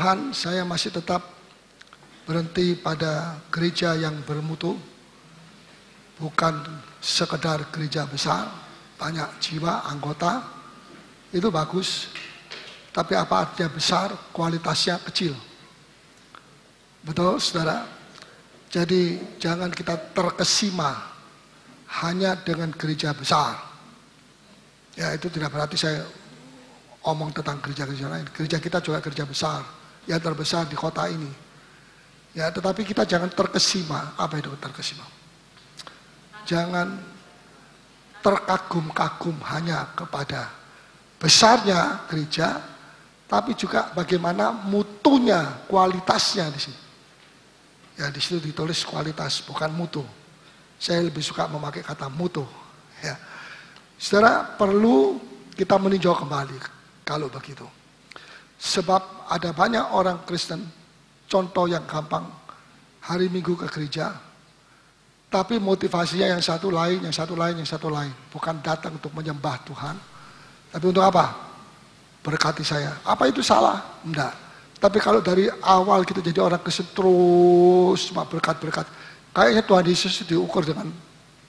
Tuhan, saya masih tetap berhenti pada gereja yang bermutu, bukan sekedar gereja besar, banyak jiwa, anggota, itu bagus. Tapi apa artinya besar, kualitasnya kecil. Betul, saudara? Jadi jangan kita terkesima hanya dengan gereja besar. Ya, itu tidak berarti saya omong tentang gereja-gereja lain. Gereja kita juga gereja besar, yang terbesar di kota ini. Ya, tetapi kita jangan terkesima. Apa itu terkesima? Jangan terkagum-kagum hanya kepada besarnya gereja, tapi juga bagaimana mutunya, kualitasnya di sini. Ya, di situ ditulis kualitas, bukan mutu. Saya lebih suka memakai kata mutu. Ya. Saudara, perlu kita meninjau kembali kalau begitu. Sebab ada banyak orang Kristen, contoh yang gampang, hari Minggu ke gereja, tapi motivasinya yang satu lain, yang satu lain, yang satu lain. Bukan datang untuk menyembah Tuhan, tapi untuk apa? Berkati saya. Apa itu salah? Enggak. Tapi kalau dari awal kita jadi orang Kristen terus cuma berkat-berkat, kayaknya Tuhan Yesus diukur dengan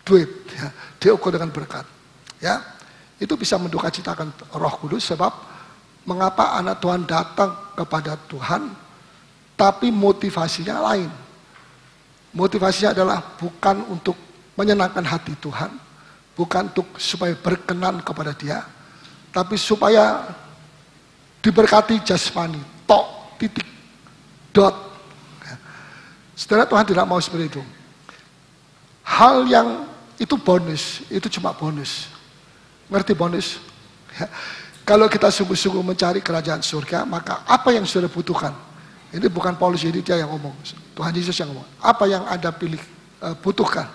duit, ya, diukur dengan berkat. Ya, itu bisa mendukacitakan Roh Kudus. Sebab mengapa anak Tuhan datang kepada Tuhan, tapi motivasinya lain. Motivasinya adalah bukan untuk menyenangkan hati Tuhan, bukan untuk supaya berkenan kepada Dia, tapi supaya diberkati jasmani, tok, titik, dot. Saudara, Tuhan tidak mau seperti itu. Hal yang itu bonus, itu cuma bonus. Ngerti bonus? Ya. Kalau kita sungguh-sungguh mencari kerajaan surga, maka apa yang saudara butuhkan? Ini bukan Paulus, ini dia yang ngomong. Tuhan Yesus yang ngomong. Apa yang Anda pilih, butuhkan?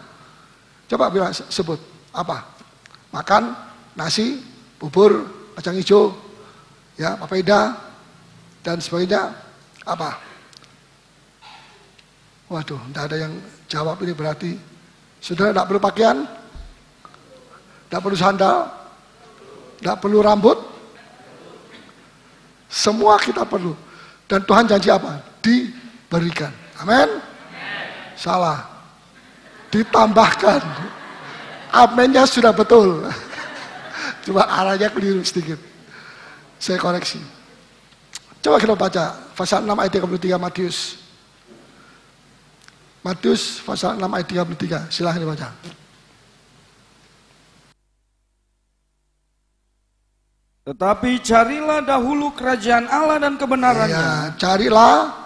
Coba bilang, sebut. Apa? Makan, nasi, bubur, kacang hijau, ya, papeda, dan sebagainya. Apa? Waduh, tidak ada yang jawab. Ini berarti saudara tidak perlu pakaian, tidak perlu sandal, tidak perlu rambut. Semua kita perlu. Dan Tuhan janji apa? Diberikan. Amin? Salah. Ditambahkan. Amennya sudah betul. Cuma arahnya keliru sedikit. Saya koreksi. Coba kita baca pasal 6 ayat 33 Matius. Matius pasal 6 ayat 33. Silahkan dibaca. Tetapi carilah dahulu kerajaan Allah dan kebenarannya. Ya, carilah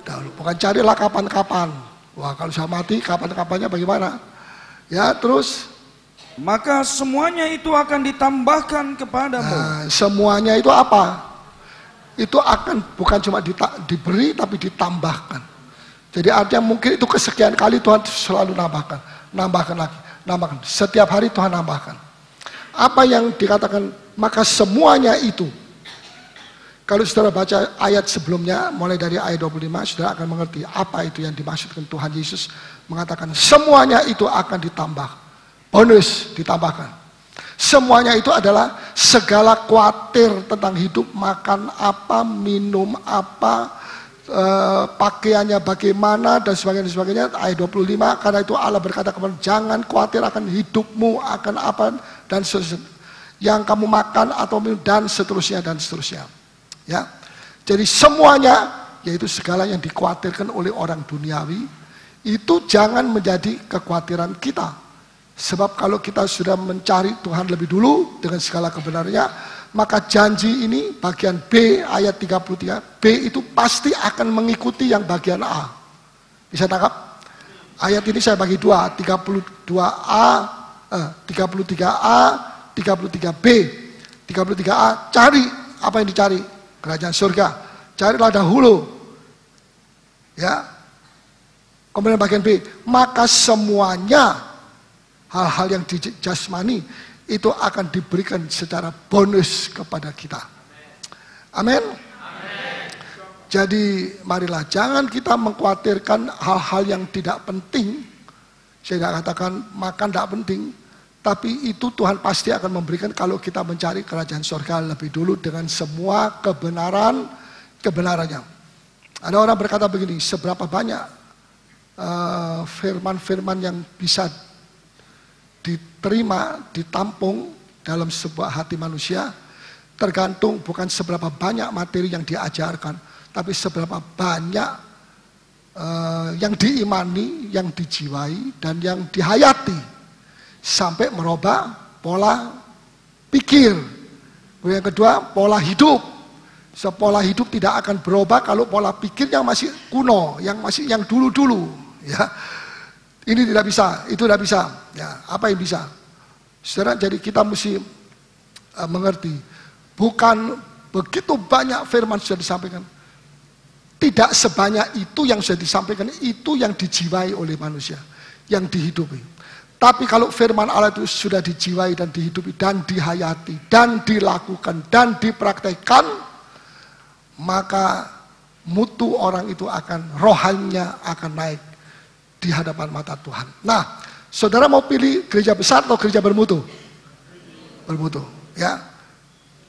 dahulu. Bukan carilah kapan-kapan. Wah, kalau saya mati kapan-kapannya bagaimana? Ya, terus. Maka semuanya itu akan ditambahkan kepadamu. Nah, semuanya itu apa? Itu akan bukan cuma diberi, tapi ditambahkan. Jadi artinya mungkin itu kesekian kali Tuhan selalu nambahkan. Nambahkan lagi. Nambahkan. Setiap hari Tuhan nambahkan. Apa yang dikatakan, maka semuanya itu. Kalau saudara baca ayat sebelumnya, mulai dari ayat 25, saudara akan mengerti apa itu yang dimaksudkan Tuhan Yesus. Mengatakan semuanya itu akan ditambah. Bonus ditambahkan. Semuanya itu adalah segala khawatir tentang hidup, makan apa, minum apa, pakaiannya bagaimana, dan sebagainya. Ayat 25, karena itu Allah berkata kepada, jangan khawatir akan hidupmu, akan apa, dan seterusnya. Yang kamu makan atau minum, dan seterusnya, dan seterusnya. Ya. Jadi semuanya, yaitu segala yang dikhawatirkan oleh orang duniawi, itu jangan menjadi kekhawatiran kita. Sebab kalau kita sudah mencari Tuhan lebih dulu dengan segala kebenarannya, maka janji ini bagian B ayat 33, B itu pasti akan mengikuti yang bagian A. Bisa tangkap? Ayat ini saya bagi dua, 33A, 33B. 33A, cari apa yang dicari? Kerajaan surga. Carilah dahulu. Ya. Kemudian bagian B, maka semuanya hal-hal yang jasmani itu akan diberikan secara bonus kepada kita. Amin. Jadi marilah jangan kita mengkhawatirkan hal-hal yang tidak penting. Saya tidak katakan makan tidak penting, tapi itu Tuhan pasti akan memberikan kalau kita mencari kerajaan surga lebih dulu dengan semua kebenarannya. Ada orang berkata begini, seberapa banyak firman-firman yang bisa diterima, ditampung dalam sebuah hati manusia, tergantung bukan seberapa banyak materi yang diajarkan, tapi seberapa banyak yang diimani, yang dijiwai, dan yang dihayati, sampai merubah pola pikir. Yang kedua, pola hidup. Pola hidup tidak akan berubah kalau pola pikirnya masih kuno, yang dulu-dulu. Ya, ini tidak bisa, itu tidak bisa. Ya, apa yang bisa? Saudara, jadi kita mesti mengerti, bukan begitu banyak firman sudah disampaikan. Tidak sebanyak itu yang sudah disampaikan, itu yang dijiwai oleh manusia, yang dihidupi. Tapi kalau firman Allah itu sudah dijiwai dan dihidupi dan dihayati dan dilakukan dan dipraktekkan, maka mutu orang itu rohaninya akan naik di hadapan mata Tuhan. Nah, saudara mau pilih gereja besar atau gereja bermutu? Bermutu, ya.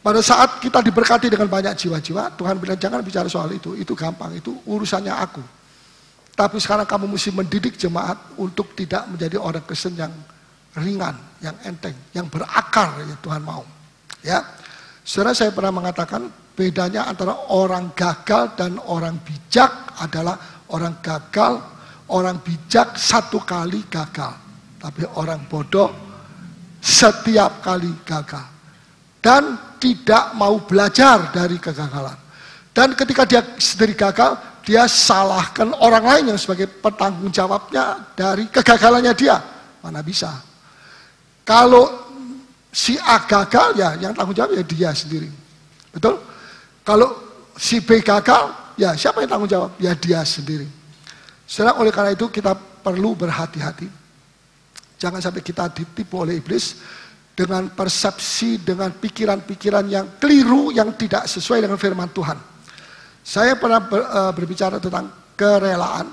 Pada saat kita diberkati dengan banyak jiwa-jiwa, Tuhan bilang jangan bicara soal itu gampang, itu urusannya aku. Tapi sekarang kamu mesti mendidik jemaat untuk tidak menjadi orang Kristen yang ringan, yang enteng, yang berakar, ya Tuhan mau. Ya, saudara, saya pernah mengatakan bedanya antara orang gagal dan orang bijak adalah orang bijak satu kali gagal, tapi orang bodoh setiap kali gagal dan tidak mau belajar dari kegagalan. Dan ketika dia sendiri gagal, dia salahkan orang lain yang sebagai petanggung jawabnya dari kegagalannya dia. Mana bisa? Kalau si A gagal, ya yang tanggung jawab ya dia sendiri. Betul? Kalau si B gagal, ya siapa yang tanggung jawab? Ya dia sendiri. Saudara, oleh karena itu kita perlu berhati-hati. Jangan sampai kita ditipu oleh iblis dengan persepsi, dengan pikiran-pikiran yang keliru, yang tidak sesuai dengan firman Tuhan. Saya pernah berbicara tentang kerelaan.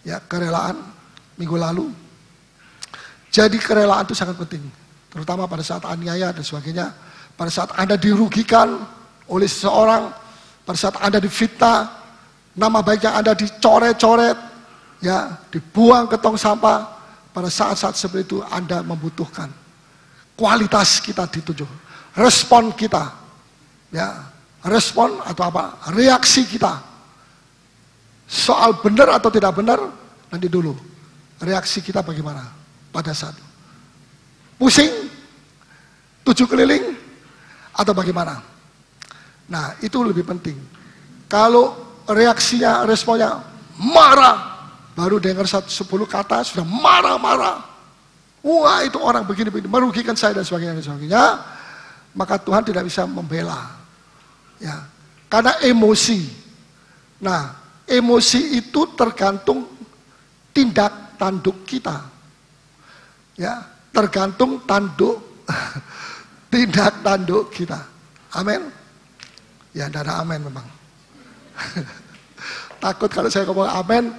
Ya, kerelaan minggu lalu. Jadi kerelaan itu sangat penting. Terutama pada saat aniaya dan sebagainya. Pada saat Anda dirugikan oleh seseorang, pada saat Anda difitnah, nama baiknya Anda dicoret-coret, ya, dibuang ke tong sampah. Pada saat-saat seperti itu Anda membutuhkan kualitas kita dituju, respon kita, ya, respon atau apa, reaksi kita soal benar atau tidak benar. Nanti dulu reaksi kita bagaimana pada saat pusing, 7 keliling, atau bagaimana. Nah, itu lebih penting. Kalau reaksinya, responnya marah, baru dengar 10 kata sudah marah-marah, wah itu orang begini-begini, merugikan saya dan sebagainya, maka Tuhan tidak bisa membela, ya, karena emosi. Nah, emosi itu tergantung tindak tanduk kita, ya, tergantung tanduk tindak tanduk kita. Amin. Ya, tidak ada amin memang. Takut kalau saya ngomong amin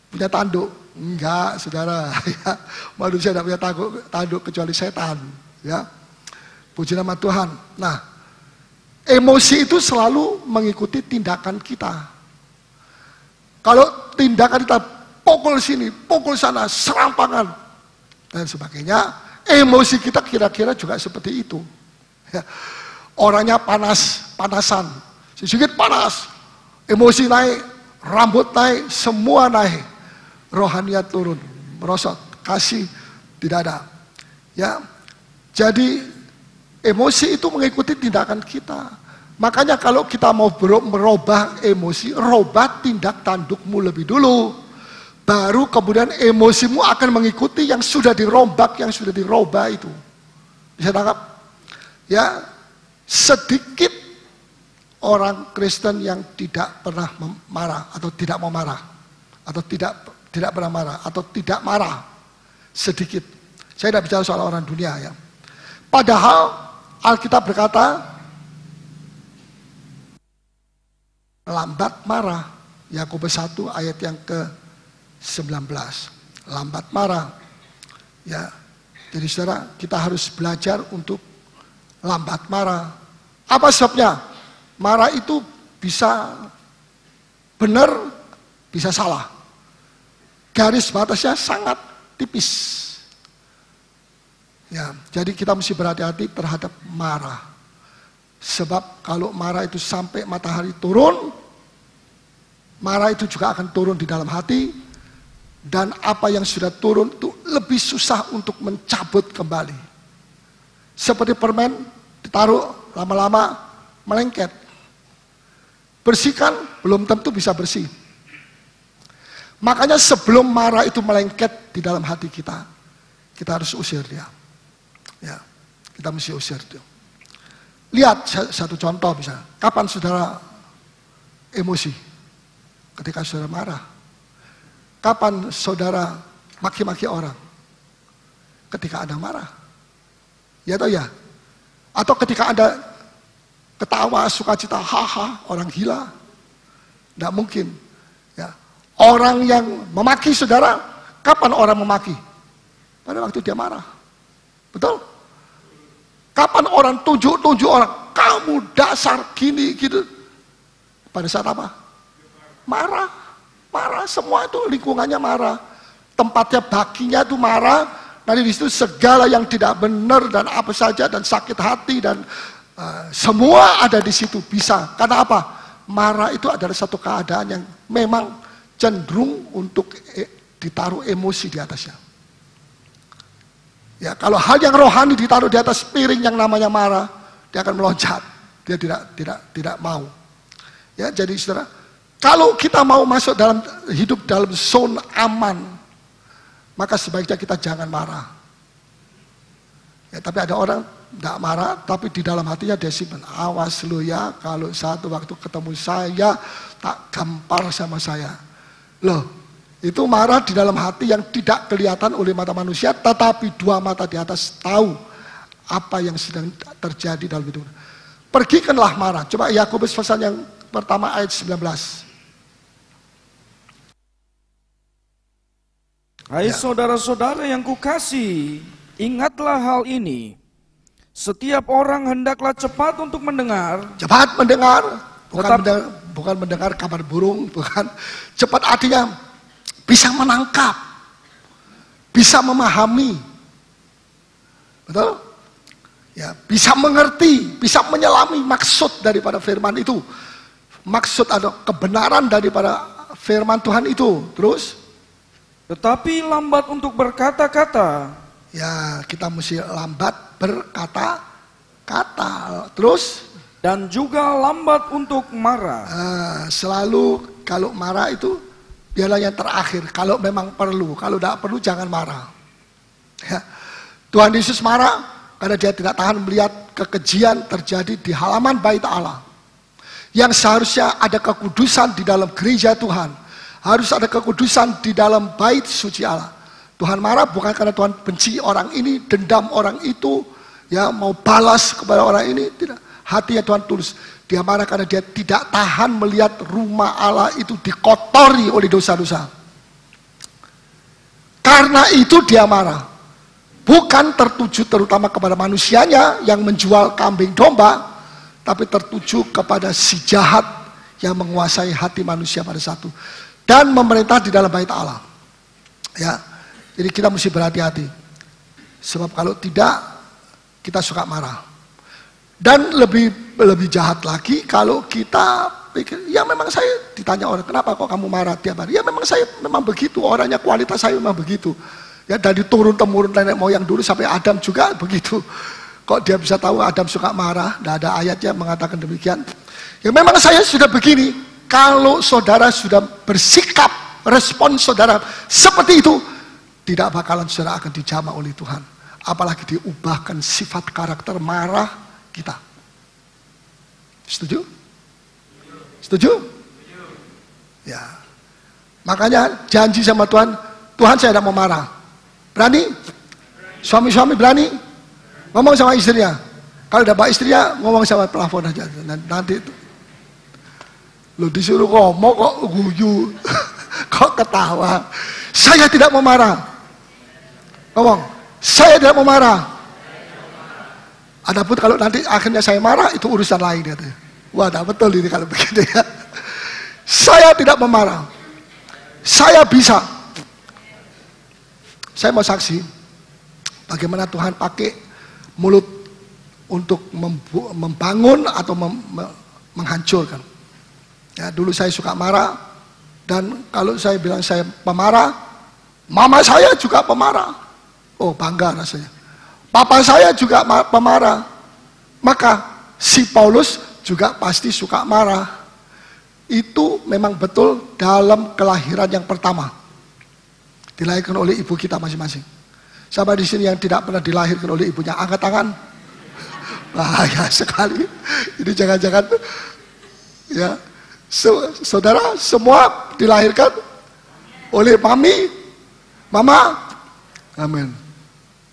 punya tanduk. Enggak, saudara. Ya, manusia tidak punya tanduk kecuali setan. Ya, puji nama Tuhan. Nah, emosi itu selalu mengikuti tindakan kita. Kalau tindakan kita pukul sini, pukul sana, serampangan dan sebagainya, emosi kita kira-kira juga seperti itu. Ya. Orangnya panasan, sedikit panas, emosi naik, rambut naik, semua naik, rohaniat turun, merosot, kasih tidak ada. Ya, jadi emosi itu mengikuti tindakan kita. Makanya kalau kita mau merubah emosi, robah tindak tandukmu lebih dulu. Baru kemudian emosimu akan mengikuti yang sudah dirombak, yang sudah dirubah itu. Bisa tangkap? Ya, sedikit orang Kristen yang tidak pernah marah atau tidak mau marah atau tidak pernah marah atau tidak marah, sedikit. Saya tidak bicara soal orang dunia, ya. Padahal Alkitab berkata lambat marah. Yakobus 1 ayat yang ke-19. Lambat marah. Ya. Jadi saudara, kita harus belajar untuk lambat marah. Apa sebabnya? Marah itu bisa benar, bisa salah. Garis batasnya sangat tipis. Ya, jadi kita mesti berhati-hati terhadap marah. Sebab kalau marah itu sampai matahari turun, marah itu juga akan turun di dalam hati, dan apa yang sudah turun itu lebih susah untuk mencabut kembali. Seperti permen ditaruh lama-lama melengket. Bersihkan belum tentu bisa bersih. Makanya sebelum marah itu melengket di dalam hati kita, kita harus usir dia. Ya, kita mesti usir dia. Lihat satu contoh misalnya, kapan saudara emosi? Ketika saudara marah. Kapan saudara maki-maki orang? Ketika Anda marah. Ya atau ya? Atau ketika Anda ketawa, sukacita, haha, orang gila? Tidak mungkin. Ya. Orang yang memaki saudara, kapan orang memaki? Pada waktu dia marah. Betul? Kapan orang tunjuk orang, kamu dasar gini gitu. Pada saat apa? Marah. Marah, semua itu lingkungannya marah. Tempatnya baginya itu marah. Nanti di situ segala yang tidak benar dan apa saja dan sakit hati dan semua ada di situ bisa. Karena apa? Marah itu adalah satu keadaan yang memang cenderung untuk ditaruh emosi di atasnya. Ya, kalau hal yang rohani ditaruh di atas piring yang namanya marah, dia akan meloncat. Dia tidak mau. Ya, jadi saudara, kalau kita mau masuk dalam hidup dalam zona aman, maka sebaiknya kita jangan marah. Ya, tapi ada orang tidak marah, tapi di dalam hatinya dia simpan. Awas lu ya, kalau satu waktu ketemu saya, tak gampar sama saya. Loh, itu marah di dalam hati yang tidak kelihatan oleh mata manusia, tetapi dua mata di atas tahu apa yang sedang terjadi dalam hidup. Pergikanlah marah. Coba Yakobus pasal yang pertama ayat 19. Hai Ya. saudara-saudara yang kukasihi, ingatlah hal ini. Setiap orang hendaklah cepat untuk mendengar. Cepat mendengar, bukan mendengar kabar burung, bukan. Cepat artinya bisa menangkap, bisa memahami, betul? Ya, bisa mengerti, bisa menyelami maksud daripada firman itu. Maksud atau kebenaran daripada firman Tuhan itu. Terus? Tetapi lambat untuk berkata-kata. Ya, kita mesti lambat berkata-kata. Terus? Dan juga lambat untuk marah. Selalu kalau marah itu biarlah yang terakhir, kalau memang perlu. Kalau tidak perlu jangan marah. Ya. Tuhan Yesus marah karena dia tidak tahan melihat kekejian terjadi di halaman bait Allah. Yang seharusnya ada kekudusan di dalam gereja Tuhan. Harus ada kekudusan di dalam bait suci Allah. Tuhan marah bukan karena Tuhan benci orang ini, dendam orang itu, ya mau balas kepada orang ini, tidak. Hatinya Tuhan tulus. Dia marah karena dia tidak tahan melihat rumah Allah itu dikotori oleh dosa-dosa. Karena itu dia marah. Bukan tertuju terutama kepada manusianya yang menjual kambing domba, tapi tertuju kepada si jahat yang menguasai hati manusia pada satu. Dan memerintah di dalam bait Allah. Ya, jadi kita mesti berhati-hati. Sebab kalau tidak, kita suka marah. Dan lebih jahat lagi kalau kita pikir, ya memang saya ditanya orang, kenapa kok kamu marah tiap hari? Ya memang saya memang begitu, orangnya kualitas saya memang begitu. Ya dari turun-temurun nenek moyang dulu sampai Adam juga begitu. Kok dia bisa tahu Adam suka marah? Tidak ada ayatnya mengatakan demikian. Ya memang saya sudah begini. Kalau saudara sudah bersikap, respon saudara seperti itu, tidak bakalan saudara akan dijamah oleh Tuhan. Apalagi diubahkan sifat karakter marah kita. Setuju? Setuju? Ya. Makanya janji sama Tuhan, Tuhan saya tidak mau marah. Berani? Suami-suami berani? Ngomong sama istrinya. Kalau udah bawa istrinya, ngomong sama pelafon aja. Nanti itu. Lo disuruh ngomong kok guyu. Kok ketawa. Saya tidak mau marah. Ngomong, saya tidak mau marah. Adapun kalau nanti akhirnya saya marah, itu urusan lain. Wah, tidak betul ini kalau begitu ya. Saya tidak memarah. Saya bisa. Saya mau saksi bagaimana Tuhan pakai mulut untuk membangun atau menghancurkan. Ya, dulu saya suka marah, dan kalau saya bilang saya pemarah, mama saya juga pemarah. Oh, bangga rasanya. Papa saya juga pemarah. Maka si Paulus juga pasti suka marah. Itu memang betul dalam kelahiran yang pertama. Dilahirkan oleh ibu kita masing-masing. Siapa di sini yang tidak pernah dilahirkan oleh ibunya? Angkat tangan. Bahaya sekali. Ini jangan-jangan ya, saudara semua dilahirkan oleh mama. Amin.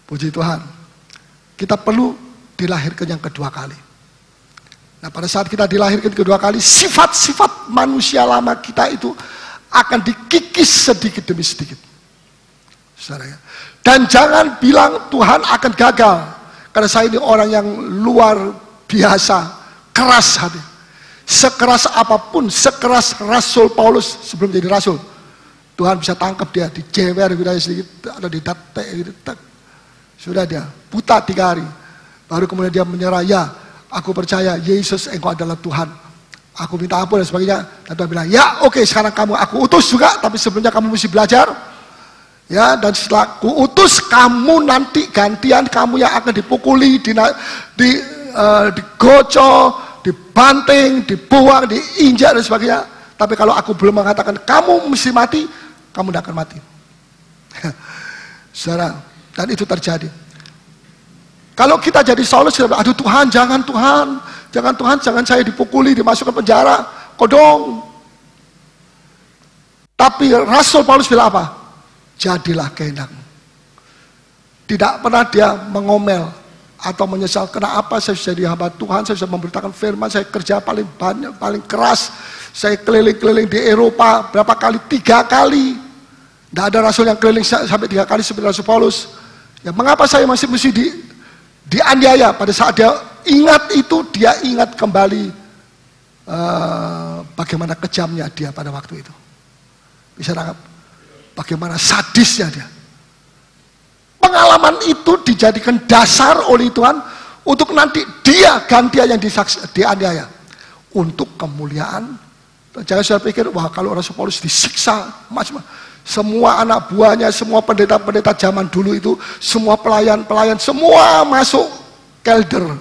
Puji Tuhan. Kita perlu dilahirkan yang kedua kali. Nah, pada saat kita dilahirkan kedua kali, sifat-sifat manusia lama kita itu akan dikikis sedikit demi sedikit. Saudara ya. Dan jangan bilang Tuhan akan gagal. Karena saya ini orang yang luar biasa, keras hati. Sekeras apapun, sekeras Rasul Paulus sebelum jadi Rasul, Tuhan bisa tangkap dia, dijewer gitu sedikit, atau didatek gitu. Sudah dia, buta 3 hari. Baru kemudian dia menyerah, ya aku percaya Yesus engkau adalah Tuhan. Aku minta ampun dan sebagainya. Dan Tuhan bilang, ya oke, sekarang aku utus juga, tapi sebelumnya kamu mesti belajar. Ya, dan setelah kuutus kamu nanti gantian kamu yang akan dipukuli, digocok, dibanting, dibuang, diinjak dan sebagainya. Tapi kalau aku belum mengatakan kamu mesti mati, kamu tidak akan mati. Saudara, dan itu terjadi. Kalau kita jadi Saulus, aduh Tuhan, jangan Tuhan, saya dipukuli, dimasukkan penjara, kodong. Tapi Rasul Paulus bilang apa? Jadilah kehendakmu. Tidak pernah dia mengomel atau menyesal, kenapa saya bisa jadi hamba Tuhan, saya bisa memberitakan firman, saya kerja paling banyak, paling keras, saya keliling-keliling di Eropa berapa kali? 3 kali. Tidak ada rasul yang keliling sampai 3 kali seperti Rasul Paulus. Ya, mengapa saya masih mesti dianiaya? Pada saat dia ingat itu, dia ingat kembali bagaimana kejamnya dia pada waktu itu. Bisa tangkap? Bagaimana sadisnya dia. Pengalaman itu dijadikan dasar oleh Tuhan untuk nanti dia gantian yang dianiaya. Untuk kemuliaan. Jangan saya pikir, wah kalau Rasul Paulus disiksa, macam-macam. Semua anak buahnya, semua pendeta-pendeta zaman dulu itu, semua pelayan-pelayan, semua masuk kelder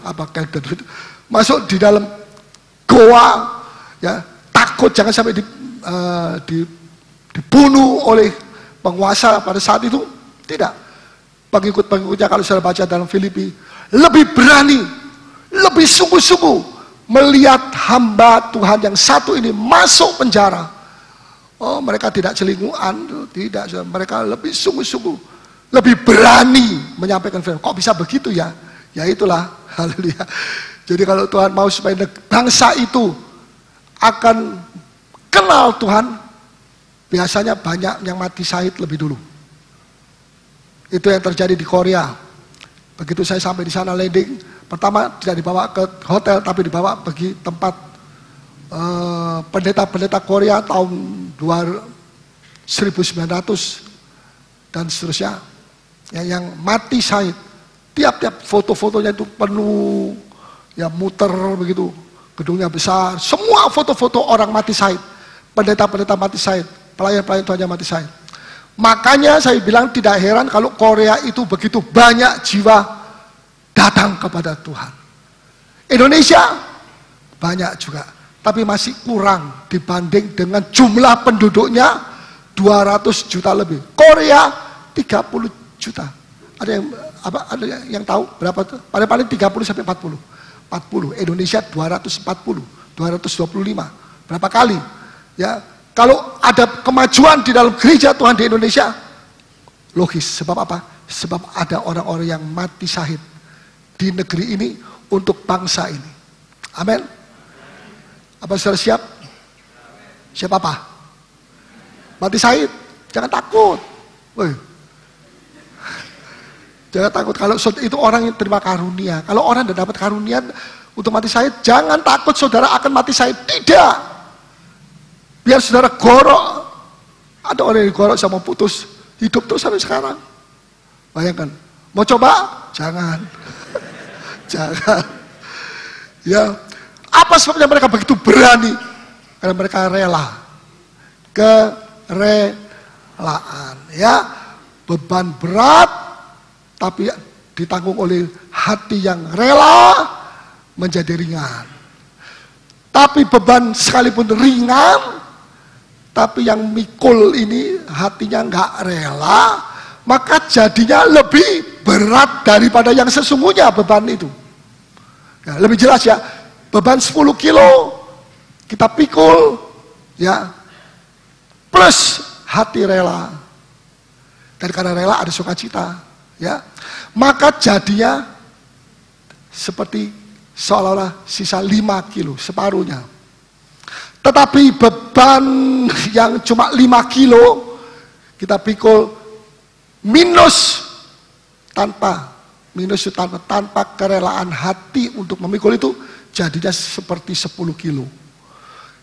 itu, masuk di dalam goa, ya, takut jangan sampai dibunuh oleh penguasa pada saat itu. Tidak. Pengikut-pengikutnya kalau saya baca dalam Filipi, lebih berani, lebih sungguh-sungguh melihat hamba Tuhan yang satu ini masuk penjara. Oh, mereka tidak celinguan, tidak. Mereka lebih sungguh-sungguh, lebih berani menyampaikan firman. Kok bisa begitu ya? Ya itulah, haleluya. Jadi kalau Tuhan mau supaya bangsa itu akan kenal Tuhan, biasanya banyak yang mati syahid lebih dulu. Itu yang terjadi di Korea. Begitu saya sampai di sana landing, pertama tidak dibawa ke hotel, tapi dibawa pergi tempat pendeta-pendeta Korea tahun 1900 dan seterusnya, ya, yang mati syahid. Tiap-tiap foto-fotonya itu penuh, ya, muter begitu, gedungnya besar, semua foto-foto orang mati syahid, pendeta-pendeta mati syahid, pelayan-pelayan Tuhan yang mati syahid. Makanya saya bilang tidak heran kalau Korea itu begitu banyak jiwa datang kepada Tuhan. Indonesia banyak juga, tapi masih kurang dibanding dengan jumlah penduduknya 200 juta lebih. Korea 30 juta. Ada yang tahu berapa tuh? Paling 30 sampai 40. 40. Indonesia 240, 225. Berapa kali? Ya, kalau ada kemajuan di dalam gereja Tuhan di Indonesia, logis. Sebab apa? Sebab ada orang-orang yang mati syahid di negeri ini untuk bangsa ini. Amin. Apa saudara siap? Siap apa? Mati syahid. Jangan takut. Woy. Jangan takut kalau itu orang yang terima karunia. Kalau orang tidak dapat karunia untuk mati syahid, jangan takut saudara akan mati syahid. Tidak. Biar saudara gorok. Ada orang yang gorok sama putus, hidup terus sampai sekarang. Bayangkan, mau coba? Jangan. Jangan. Ya, apa sebabnya mereka begitu berani? Karena mereka rela. Kerelaan, ya. Beban berat, tapi ditanggung oleh hati yang rela menjadi ringan. Tapi beban sekalipun ringan, tapi yang mikul ini hatinya nggak rela, maka jadinya lebih berat daripada yang sesungguhnya beban itu. Ya, lebih jelas ya, beban 10 kilo kita pikul, ya, plus hati rela. Dan karena rela ada sukacita, ya, maka jadinya seperti seolah-olah sisa 5 kilo, separuhnya. Tetapi beban yang cuma 5 kilo kita pikul minus tanpa kerelaan hati untuk memikul itu, jadinya seperti 10 kilo.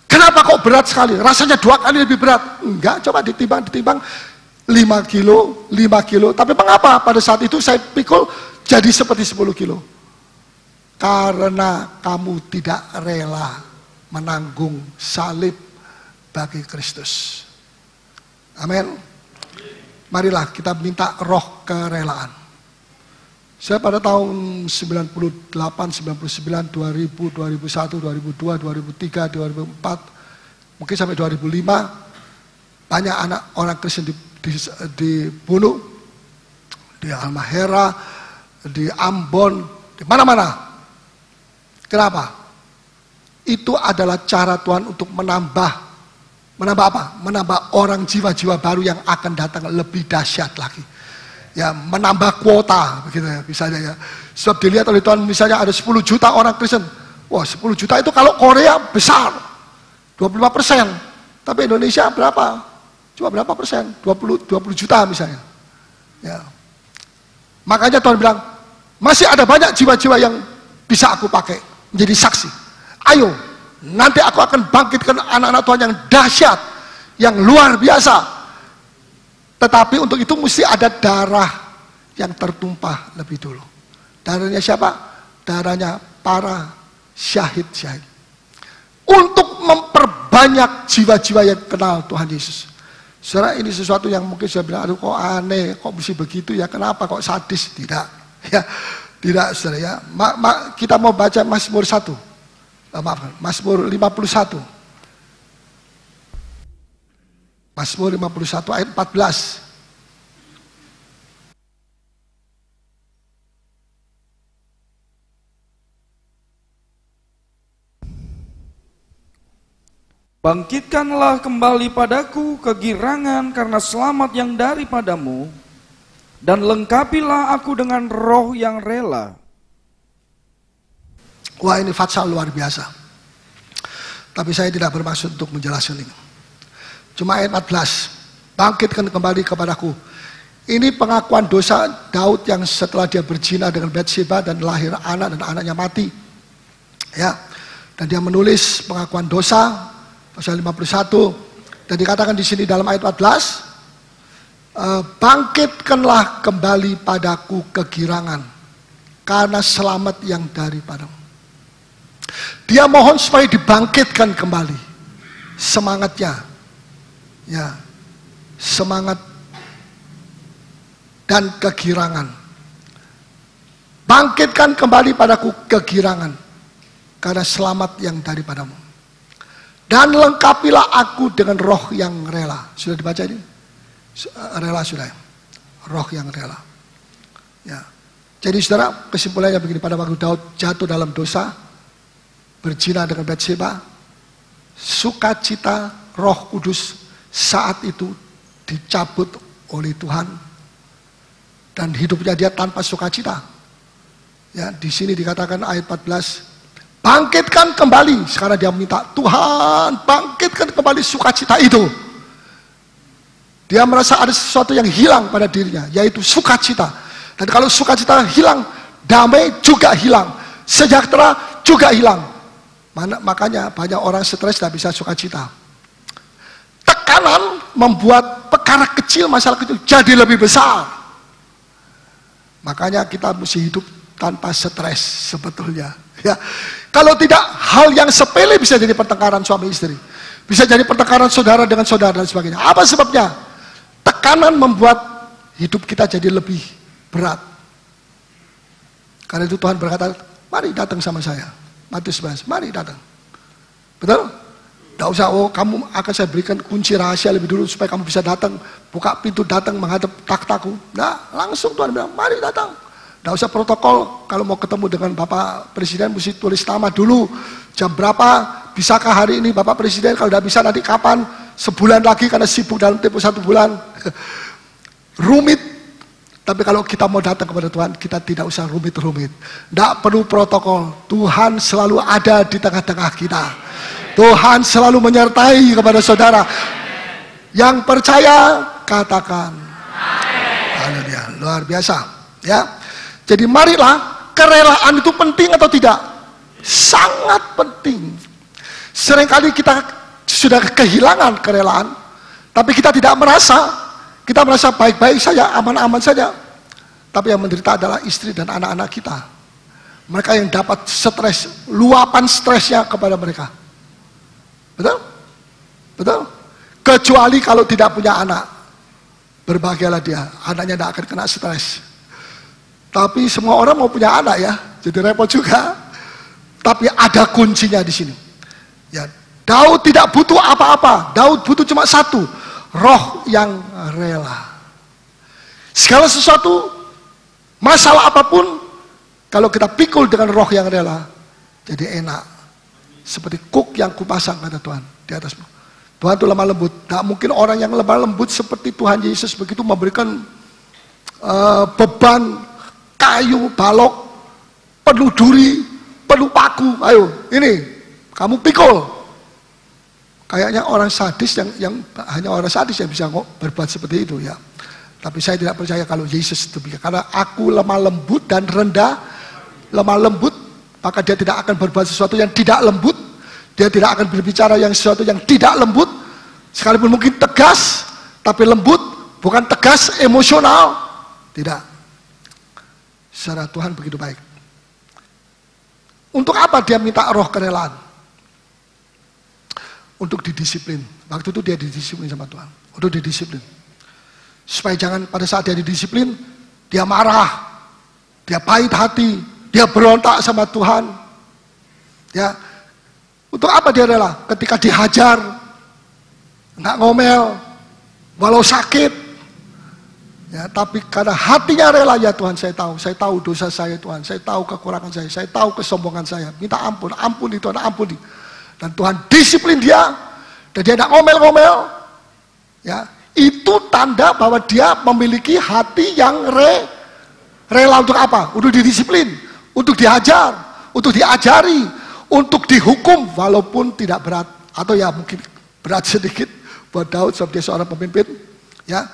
Kenapa kok berat sekali? Rasanya 2 kali lebih berat. Enggak, coba ditimbang 5 kilo. Tapi mengapa pada saat itu saya pikul jadi seperti 10 kilo? Karena kamu tidak rela menanggung salib bagi Kristus. Amin. Marilah kita minta roh kerelaan. Saya pada tahun 98, 99, 2000, 2001, 2002, 2003, 2004, mungkin sampai 2005, banyak anak orang Kristen dibunuh di Halmahera, di Ambon, di mana-mana. Kenapa? Itu adalah cara Tuhan untuk menambah apa? Menambah orang jiwa-jiwa baru yang akan datang lebih dahsyat lagi. Ya, menambah kuota begitu ya, misalnya ya. Sebab dilihat oleh Tuhan, misalnya ada 10 juta orang Kristen. Wah, 10 juta itu kalau Korea besar, 25%. Tapi Indonesia berapa? Cuma berapa persen? 20 juta misalnya. Ya. Makanya Tuhan bilang, masih ada banyak jiwa-jiwa yang bisa aku pakai menjadi saksi. Ayo, nanti aku akan bangkitkan anak-anak Tuhan yang dahsyat, yang luar biasa. Tetapi untuk itu mesti ada darah yang tertumpah lebih dulu. Darahnya siapa? Darahnya para syahid-syahid. Untuk memperbanyak jiwa-jiwa yang kenal Tuhan Yesus. Saudara, ini sesuatu yang mungkin saya bilang, aduh kok aneh, kok mesti begitu ya, kenapa kok sadis? Tidak, ya, tidak saudara ya. Kita mau baca Mazmur 1, Mazmur 51. Mazmur 51 ayat 14. Bangkitkanlah kembali padaku kegirangan karena selamat yang daripadamu, dan lengkapilah aku dengan roh yang rela. Wah, ini fatsal luar biasa. Tapi saya tidak bermaksud untuk menjelaskan ini. Cuma ayat 14, bangkitkan kembali kepadaku. Ini pengakuan dosa Daud yang setelah dia berzina dengan Bathsheba dan lahir anak dan anaknya mati. Ya, dan dia menulis pengakuan dosa pasal 51, dan dikatakan di sini dalam ayat 14, bangkitkanlah kembali padaku kegirangan karena selamat yang daripadamu. Dia mohon supaya dibangkitkan kembali semangatnya, ya, semangat dan kegirangan. Bangkitkan kembali padaku kegirangan karena selamat yang daripadamu. Dan lengkapilah aku dengan roh yang rela. Sudah dibaca ini? Rela sudah. Roh yang rela. Ya. Jadi saudara, kesimpulannya begini, pada waktu Daud jatuh dalam dosa, berzina dengan Bathsheba, sukacita Roh Kudus saat itu dicabut oleh Tuhan, dan hidupnya dia tanpa sukacita. Ya, di sini dikatakan ayat 14, bangkitkan kembali. Sekarang dia minta, Tuhan bangkitkan kembali sukacita itu. Dia merasa ada sesuatu yang hilang pada dirinya, yaitu sukacita. Dan kalau sukacita hilang, damai juga hilang, sejahtera juga hilang. Makanya banyak orang stres, tidak bisa sukacita. tekanan membuat perkara kecil, masalah kecil jadi lebih besar. Makanya kita mesti hidup tanpa stres sebetulnya. Ya, kalau tidak, hal yang sepele bisa jadi pertengkaran suami istri, bisa jadi pertengkaran saudara dengan saudara dan sebagainya. Apa sebabnya? Tekanan membuat hidup kita jadi lebih berat. Karena itu Tuhan berkata, mari datang sama saya. Matius 11, mari datang. Betul? Tidak usah, oh kamu akan saya berikan kunci rahasia lebih dulu supaya kamu bisa datang, buka pintu datang menghadap takhtaku. Nah, langsung Tuhan bilang, mari datang. Tidak usah protokol, kalau mau ketemu dengan Bapak Presiden mesti tulis nama dulu, jam berapa, bisakah hari ini Bapak Presiden, kalau tidak bisa nanti kapan, sebulan lagi karena sibuk dalam tempo 1 bulan. Rumit. Tapi kalau kita mau datang kepada Tuhan, kita tidak usah rumit-rumit. Tidak perlu protokol. Tuhan selalu ada di tengah-tengah kita. Tuhan selalu menyertai kepada saudara. Yang percaya, katakan. Haleluya, luar biasa. Ya. Jadi marilah, kerelaan itu penting atau tidak? Sangat penting. Seringkali kita sudah kehilangan kerelaan, tapi kita tidak merasa. Kita merasa baik-baik saja, aman-aman saja. Tapi yang menderita adalah istri dan anak-anak kita. Mereka yang dapat stres, luapan stresnya kepada mereka. Betul? Betul? Kecuali kalau tidak punya anak. Berbahagialah dia, anaknya tidak akan kena stres. Tapi semua orang mau punya anak ya, jadi repot juga. Tapi ada kuncinya di sini. Ya, Daud tidak butuh apa-apa. Daud butuh cuma satu. Roh yang rela. Segala sesuatu, masalah apapun, kalau kita pikul dengan roh yang rela, jadi enak. Seperti kuk yang kupasang, kata Tuhan di atasmu. Tuhan itu lemah lembut. Tidak mungkin orang yang lemah lembut seperti Tuhan Yesus begitu memberikan beban kayu, balok, penuh duri, penuh paku. Ayo, ini kamu pikul. Kayaknya orang sadis yang hanya orang sadis yang bisa berbuat seperti itu ya. Tapi saya tidak percaya kalau Yesus demikian. Karena aku lemah lembut dan rendah, lemah lembut, maka dia tidak akan berbuat sesuatu yang tidak lembut. Dia tidak akan berbicara yang sesuatu yang tidak lembut. Sekalipun mungkin tegas, tapi lembut, bukan tegas emosional. Tidak. Secara Tuhan begitu baik. Untuk apa dia minta roh kerelaan? Untuk didisiplin. Waktu itu dia didisiplin sama Tuhan. Untuk didisiplin. Supaya jangan pada saat dia didisiplin, dia marah, dia pahit hati, dia berontak sama Tuhan. Ya. Untuk apa dia rela? Ketika dihajar, nggak ngomel, walau sakit. Ya, tapi karena hatinya rela, ya Tuhan saya tahu dosa saya Tuhan, saya tahu kekurangan saya tahu kesombongan saya, minta ampun, ampuni Tuhan, ampuni. Dan Tuhan disiplin dia, dan dia tidak ngomel-ngomel. Ya, itu tanda bahwa dia memiliki hati yang rela untuk apa? Untuk didisiplin, untuk dihajar, untuk diajari, untuk dihukum walaupun tidak berat, atau ya mungkin berat sedikit buat Daud sebab dia seorang pemimpin. Ya,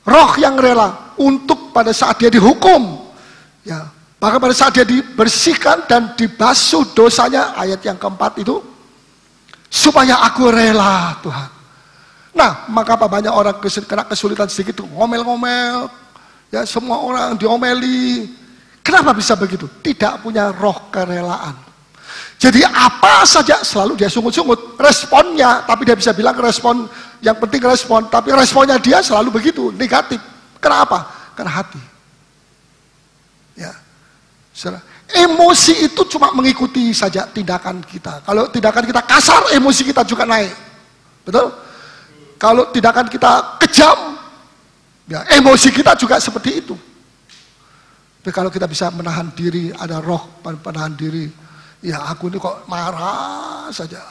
roh yang rela untuk pada saat dia dihukum, ya, bahkan pada saat dia dibersihkan dan dibasuh dosanya, ayat yang keempat itu, supaya aku rela Tuhan. Nah, maka apa banyak orang kena kesulitan sedikit, ngomel-ngomel, ya semua orang diomeli. Kenapa bisa begitu? Tidak punya roh kerelaan. Jadi apa saja selalu dia sungut-sungut responnya, tapi dia bisa bilang respon, yang penting respon, tapi responnya dia selalu begitu, negatif. Kenapa? Karena hati. Ya. Emosi itu cuma mengikuti saja tindakan kita. Kalau tindakan kita kasar, emosi kita juga naik. Betul? Kalau tindakan kita kejam, ya emosi kita juga seperti itu. Tapi kalau kita bisa menahan diri, ada roh penahan diri, ya aku ini kok marah saja.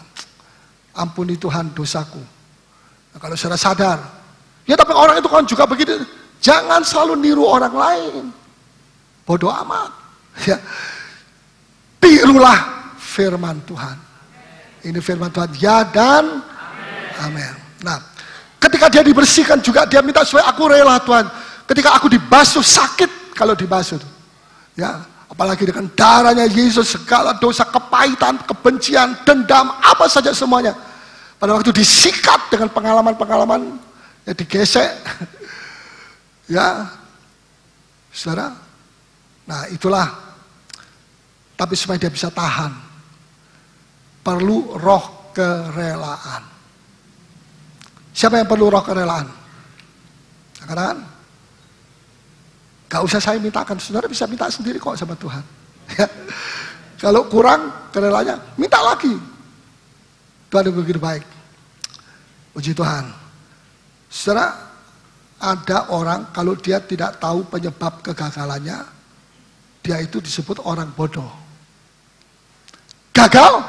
Ampuni Tuhan dosaku. Nah, kalau saudara sadar, ya tapi orang itu kan juga begitu. Jangan selalu niru orang lain. Bodoh amat. Ya, tirulah firman Tuhan. Ini firman Tuhan, ya dan amin. Nah, ketika dia dibersihkan juga dia minta supaya aku rela Tuhan. Ketika aku dibasuh, sakit kalau dibasuh. Ya, apalagi dengan darahnya Yesus, segala dosa, kepahitan, kebencian, dendam, apa saja semuanya. Pada waktu disikat dengan pengalaman-pengalaman, ya digesek, ya, saudara. Nah itulah, tapi supaya dia bisa tahan, perlu roh kerelaan. Siapa yang perlu roh kerelaan? Kan? Gak usah saya mintakan, saudara bisa minta sendiri kok sama Tuhan. Ya. Kalau kurang kerelaannya, minta lagi. Tuhan yang begitu baik. Puji Tuhan. Saudara, ada orang kalau dia tidak tahu penyebab kegagalannya, dia itu disebut orang bodoh. Gagal?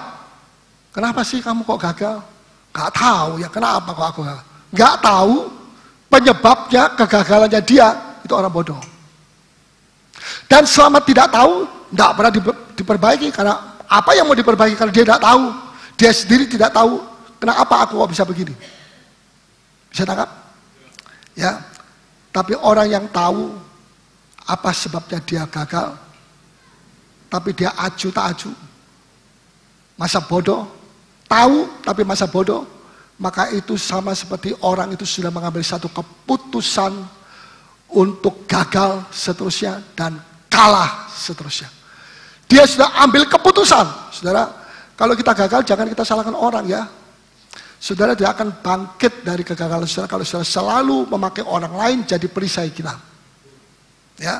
Kenapa sih kamu kok gagal? Gak tahu ya kenapa kok aku gagal. Gak tahu penyebabnya kegagalannya dia, itu orang bodoh. Dan selama tidak tahu, tidak pernah diperbaiki. Karena apa yang mau diperbaiki kalau dia tidak tahu? Dia sendiri tidak tahu, kenapa aku kok bisa begini? Bisa tangkap? Ya. Tapi orang yang tahu apa sebabnya dia gagal, tapi dia aju tak aju, masa bodoh, tahu tapi masa bodoh, maka itu sama seperti orang itu sudah mengambil satu keputusan untuk gagal seterusnya dan kalah seterusnya. Dia sudah ambil keputusan. Saudara, kalau kita gagal jangan kita salahkan orang ya. Saudara tidak akan bangkit dari kegagalan saudara kalau saudara selalu memakai orang lain jadi perisai kita. Ya,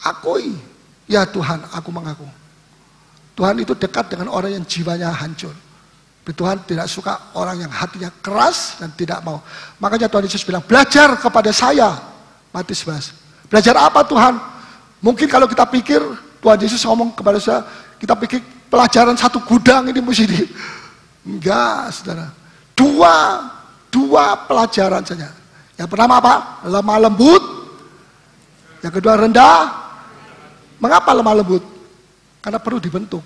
akui, ya Tuhan, aku mengaku. Tuhan itu dekat dengan orang yang jiwanya hancur. Tuhan tidak suka orang yang hatinya keras dan tidak mau. Makanya Tuhan Yesus bilang, belajar kepada saya. Matius 11. Belajar apa Tuhan? Mungkin kalau kita pikir, Tuhan Yesus ngomong kepada saya, kita pikir pelajaran satu gudang ini mesti di... Enggak, saudara. Dua pelajaran saja. Yang pertama apa? Lemah lembut. Yang kedua rendah. Mengapa lemah lembut? Karena perlu dibentuk.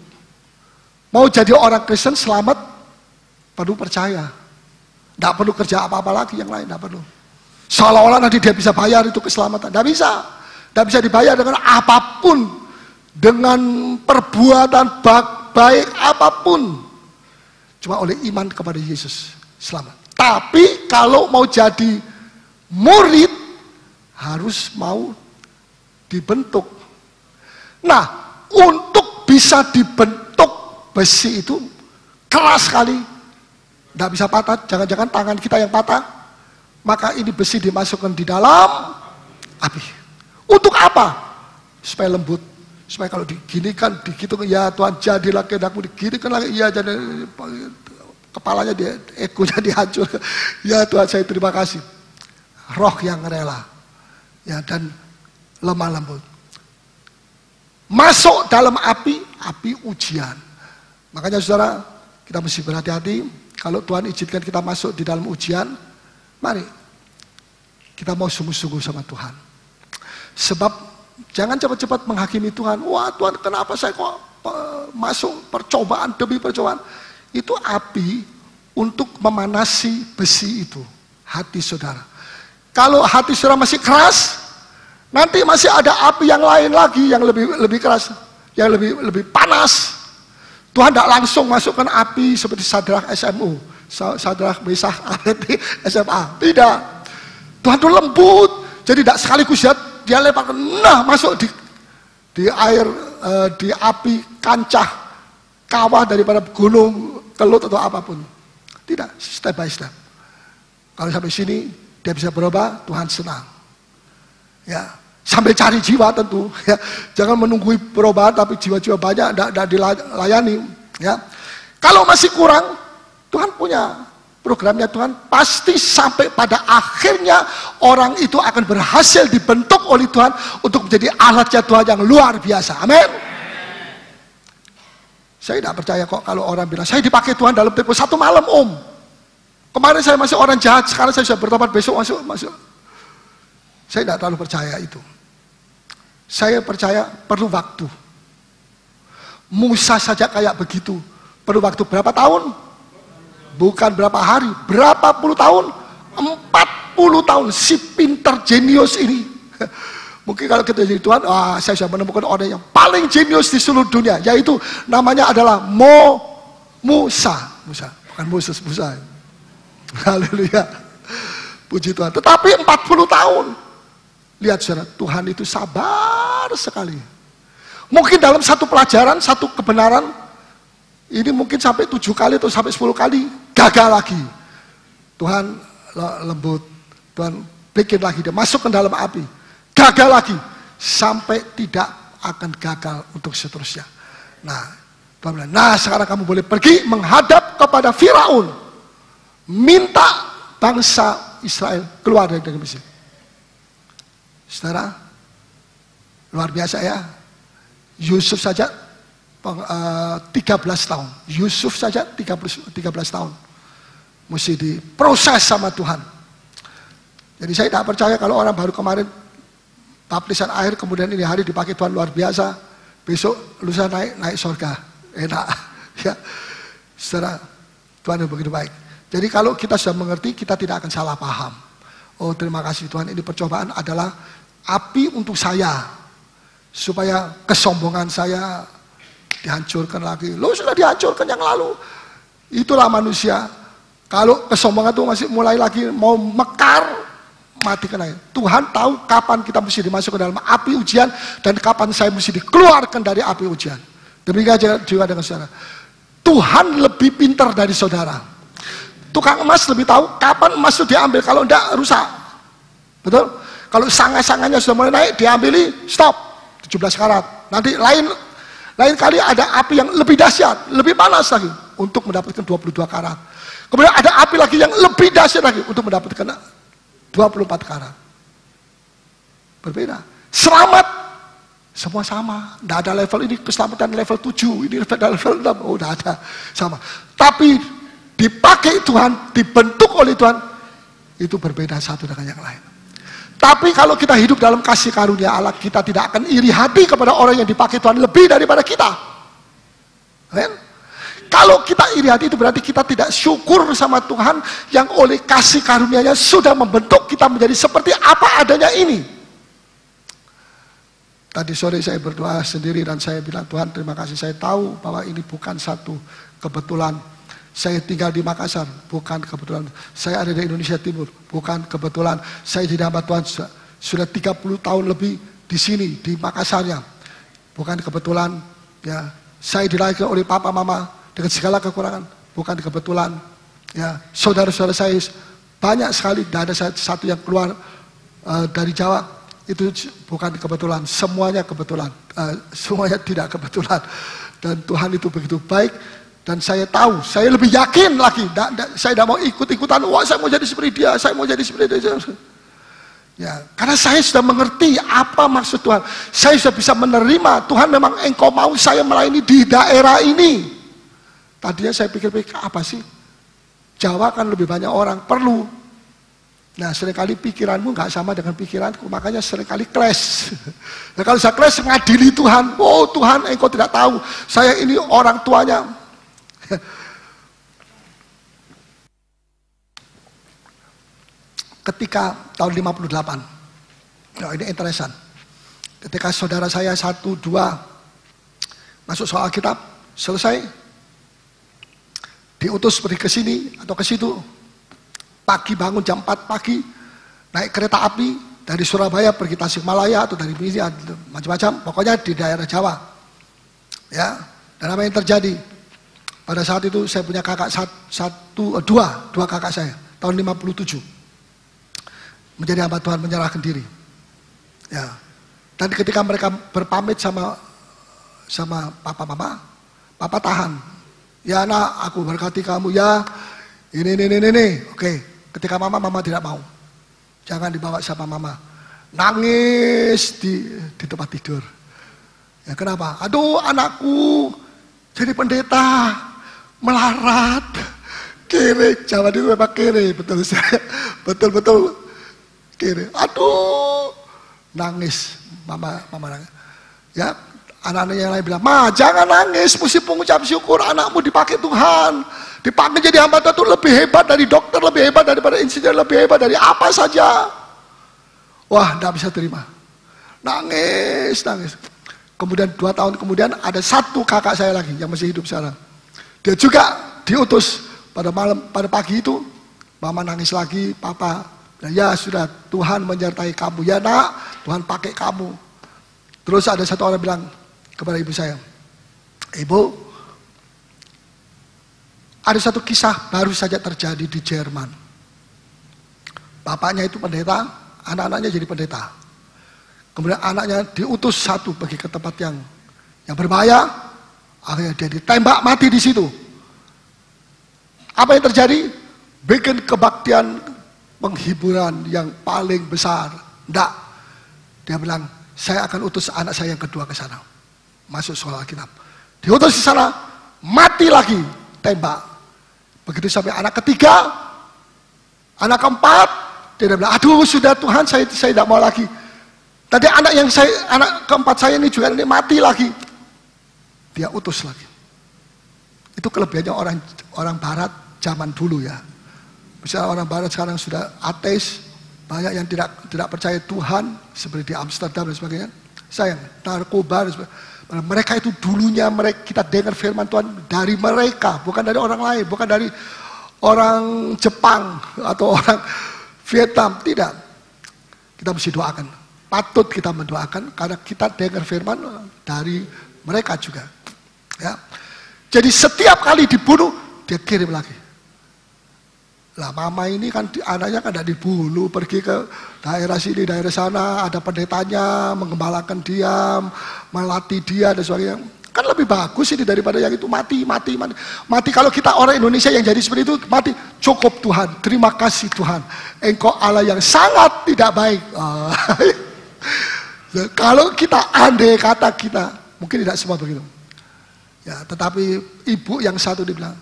Mau jadi orang Kristen selamat, perlu percaya. Tidak perlu kerja apa-apa lagi yang lain, tidak perlu. Seolah-olah nanti dia bisa bayar itu keselamatan. Tidak bisa. Tidak bisa dibayar dengan apapun. Dengan perbuatan baik apapun. Cuma oleh iman kepada Yesus selamat. Tapi kalau mau jadi murid, harus mau dibentuk. Nah, untuk bisa dibentuk besi itu keras sekali. Tidak bisa patah, jangan-jangan tangan kita yang patah. Maka ini besi dimasukkan di dalam api. Untuk apa? Supaya lembut. Supaya kalau diginikan, dihitung, ya Tuhan jadilah kehendakmu, diginikan lagi, ya jadi kepalanya dia, egonya dihancur. Ya Tuhan saya terima kasih. Roh yang rela. Ya dan lemah lembut. Masuk dalam api ujian. Makanya saudara, kita mesti berhati-hati. Kalau Tuhan izinkan kita masuk di dalam ujian, mari kita mau sungguh-sungguh sama Tuhan. Sebab jangan cepat-cepat menghakimi Tuhan. Wah Tuhan kenapa saya kok masuk percobaan demi percobaan. Itu api untuk memanasi besi itu. Hati saudara. Kalau hati saudara masih keras, nanti masih ada api yang lain lagi yang lebih keras, yang lebih panas. Tuhan tidak langsung masukkan api seperti Sadrah SMU, Sadrah Mesah Abednego SMA. Tidak. Tuhan itu lembut. Jadi tidak sekaligus dia lemparkan, nah masuk di air, di api kancah kawah daripada gunung Kelut atau apapun. Tidak, step by step. Kalau sampai sini dia bisa berubah, Tuhan senang. Ya, sambil cari jiwa tentu. Ya, jangan menunggu perubahan tapi jiwa-jiwa banyak tidak dilayani. Ya, kalau masih kurang, Tuhan punya programnya. Tuhan pasti sampai pada akhirnya orang itu akan berhasil dibentuk oleh Tuhan untuk menjadi alatnya Tuhan yang luar biasa. Amin. Saya tidak percaya kok kalau orang bilang, saya dipakai Tuhan dalam tempo 1 malam om. Kemarin saya masih orang jahat, sekarang saya sudah bertobat, besok masuk. Saya tidak terlalu percaya itu. Saya percaya perlu waktu. Musa saja kayak begitu. Perlu waktu berapa tahun? Bukan berapa hari, berapa puluh tahun? 40 tahun, si pintar jenius ini. Mungkin kalau kita jadi Tuhan, saya sudah menemukan orang yang paling jenius di seluruh dunia, yaitu namanya adalah Musa. bukan Moses, Musa. Haleluya. Puji Tuhan. Tetapi 40 tahun. Lihat saudara, Tuhan itu sabar sekali. Mungkin dalam satu pelajaran, satu kebenaran, ini mungkin sampai 7 kali atau sampai 10 kali, gagal lagi. Tuhan lembut, Tuhan bikin lagi, dia masuk ke dalam api. Gagal lagi, sampai tidak akan gagal untuk seterusnya. Nah, Tuhan bilang, nah sekarang kamu boleh pergi menghadap kepada Firaun. Minta bangsa Israel keluar dari negeri Mesir. Saudara, luar biasa ya. Yusuf saja 13 tahun. Yusuf saja 13 tahun. Mesti diproses sama Tuhan. Jadi saya tidak percaya kalau orang baru kemarin baptisan air, kemudian ini hari dipakai Tuhan luar biasa, besok lusa naik surga. Enak. Ya. Saudara, Tuhan itu begitu baik. Jadi kalau kita sudah mengerti, kita tidak akan salah paham. Oh terima kasih Tuhan, ini percobaan adalah api untuk saya, supaya kesombongan saya dihancurkan lagi. Lo sudah dihancurkan yang lalu. Itulah manusia. Kalau kesombongan itu masih mulai lagi mau mekar, matikan aja. Tuhan tahu kapan kita mesti dimasukkan dalam api ujian, dan kapan saya mesti dikeluarkan dari api ujian. Demikian juga dengan saudara. Tuhan lebih pintar dari saudara. Tukang emas lebih tahu kapan emas itu diambil, kalau enggak rusak. Betul? Kalau sangat-sangatnya sudah mulai naik, diambili, stop. 17 karat. Nanti lain kali ada api yang lebih dahsyat, lebih panas lagi untuk mendapatkan 22 karat. Kemudian ada api lagi yang lebih dahsyat lagi untuk mendapatkan 24 karat. Berbeda. Selamat semua sama. Tidak ada level ini keselamatan level 7, ini level 6. Oh, tidak ada. Sama. Tapi dipakai Tuhan, dibentuk oleh Tuhan, itu berbeda satu dengan yang lain. Tapi kalau kita hidup dalam kasih karunia Allah, kita tidak akan iri hati kepada orang yang dipakai Tuhan lebih daripada kita. Amen? Kalau kita iri hati, itu berarti kita tidak syukur sama Tuhan yang oleh kasih karunia-Nya sudah membentuk kita menjadi seperti apa adanya ini. Tadi sore saya berdoa sendiri dan saya bilang, Tuhan terima kasih, saya tahu bahwa ini bukan satu kebetulan. Saya tinggal di Makassar, bukan kebetulan. Saya ada di Indonesia Timur, bukan kebetulan. Saya jadi hamba Tuhan sudah 30 tahun lebih di sini, di Makassarnya. Bukan kebetulan. Ya, saya dilahirkan oleh papa mama dengan segala kekurangan, bukan kebetulan. Ya, saudara-saudara saya banyak sekali, tidak ada satu yang keluar dari Jawa. Itu bukan kebetulan, semuanya kebetulan. Semuanya tidak kebetulan. Dan Tuhan itu begitu baik. Dan saya tahu, saya lebih yakin lagi. Saya tidak mau ikut-ikutan, wah saya mau jadi seperti dia, saya mau jadi seperti dia. Ya, karena saya sudah mengerti apa maksud Tuhan. Saya sudah bisa menerima, Tuhan memang Engkau mau saya melayani di daerah ini. Tadinya saya pikir-pikir, apa sih? Jawa kan lebih banyak orang, perlu. Nah seringkali pikiranmu nggak sama dengan pikiranku, makanya seringkali clash. Nah kalau saya clash, ngadili Tuhan. Oh Tuhan, Engkau tidak tahu, saya ini orang tuanya. Ketika tahun 58, nah ini interesan. Ketika saudara saya 1, 2 masuk soal kitab, selesai, diutus pergi ke sini atau ke situ. Pagi bangun jam 4 pagi, naik kereta api dari Surabaya pergi Tasikmalaya atau dari Bali, macam-macam. Pokoknya di daerah Jawa. Ya, dan apa yang terjadi? Pada saat itu saya punya kakak dua kakak saya, tahun 57. Menjadi hamba Tuhan, menyerahkan diri. Ya. Dan ketika mereka berpamit sama papa mama, papa tahan. Ya nak, aku berkati kamu ya. Ini. Oke. Ketika mama tidak mau. Jangan dibawa sama mama. Nangis di tempat tidur. Ya kenapa? Aduh anakku jadi pendeta. Melarat, kere, Jawa itu memang kere, betul kere. Aduh, nangis, mama nangis. Ya, anak-anak yang lain bilang, ma jangan nangis, mesti pengucap syukur, anakmu dipakai Tuhan, dipakai jadi hamba Tuhan itu lebih hebat dari dokter, lebih hebat daripada insinyur, lebih hebat dari apa saja. Wah, tidak bisa terima, nangis. Kemudian 2 tahun kemudian ada satu kakak saya lagi yang masih hidup sekarang. Dia juga diutus pada pagi itu, mama nangis lagi, papa, ya sudah, Tuhan menyertai kamu. Ya nak, Tuhan pakai kamu. Terus ada satu orang bilang kepada ibu saya, Ibu, ada satu kisah baru saja terjadi di Jerman. Bapaknya itu pendeta, anak-anaknya jadi pendeta. Kemudian anaknya diutus satu pergi ke tempat yang berbahaya, akhirnya dia ditembak mati di situ. Apa yang terjadi? Bikin kebaktian penghiburan yang paling besar. Enggak. Dia bilang, saya akan utus anak saya yang kedua ke sana. Masuk sekolah Alkitab. Diutus di sana, mati lagi, tembak. Begitu sampai anak ketiga, anak keempat, dia bilang, aduh sudah Tuhan, saya tidak mau lagi. Tadi anak keempat saya ini juga ini mati lagi. Dia utus lagi. Itu kelebihannya orang Barat zaman dulu ya. Misalnya orang Barat sekarang sudah ateis, banyak yang tidak percaya Tuhan, seperti di Amsterdam dan sebagainya. Sayang, narkoba dan sebagainya. Mereka itu dulunya kita dengar firman Tuhan dari mereka, bukan dari orang lain, bukan dari orang Jepang atau orang Vietnam, tidak. Kita mesti doakan. Patut kita mendoakan karena kita dengar firman dari mereka juga. Ya. Jadi setiap kali dibunuh, dia kirim lagi. Lah mama ini kan anaknya kan tidak dibunuh, pergi ke daerah sini, daerah sana, ada pendetanya, mengembalakan dia, melatih dia dan sebagainya. Kan lebih bagus ini daripada yang itu mati. Kalau kita orang Indonesia yang jadi seperti itu, mati. Cukup Tuhan, terima kasih Tuhan. Engkau Allah yang sangat tidak baik. Kalau kita andai kata kita, mungkin tidak semua begitu. Ya, tetapi ibu yang satu dibilang,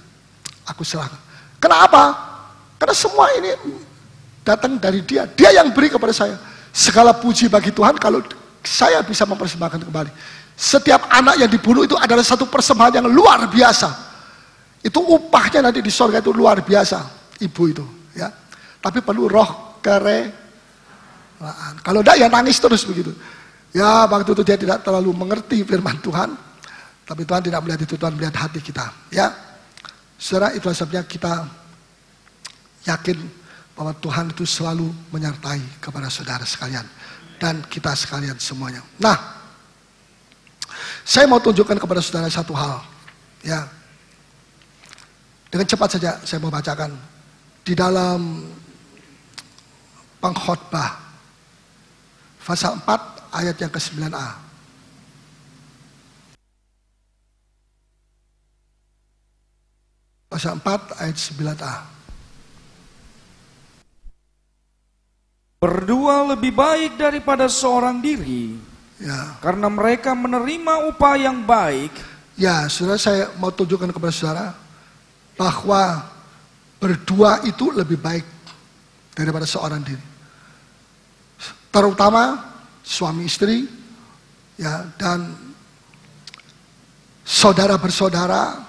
aku serahkan. Kenapa? Karena semua ini datang dari dia. Dia yang beri kepada saya. Segala puji bagi Tuhan kalau saya bisa mempersembahkan kembali. Setiap anak yang dibunuh itu adalah satu persembahan yang luar biasa. Itu upahnya nanti di surga itu luar biasa. Ibu itu. Ya. Tapi perlu roh kerelaan. Kalau tidak ya nangis terus begitu. Ya waktu itu dia tidak terlalu mengerti firman Tuhan. Tapi Tuhan tidak melihat itu. Tuhan melihat hati kita. Ya. Saudara, itu sebabnya kita yakin bahwa Tuhan itu selalu menyertai kepada saudara sekalian dan kita sekalian semuanya. Nah, saya mau tunjukkan kepada saudara satu hal, ya. Dengan cepat saja saya mau bacakan di dalam Pengkhotbah pasal 4 ayat yang ke-9a. Pasal 4 ayat 9a. Berdua lebih baik daripada seorang diri, Ya. karena mereka menerima upah yang baik. Ya, saudara, saya mau tunjukkan kepada saudara bahwa berdua itu lebih baik daripada seorang diri. Terutama suami istri, ya, dan saudara bersaudara.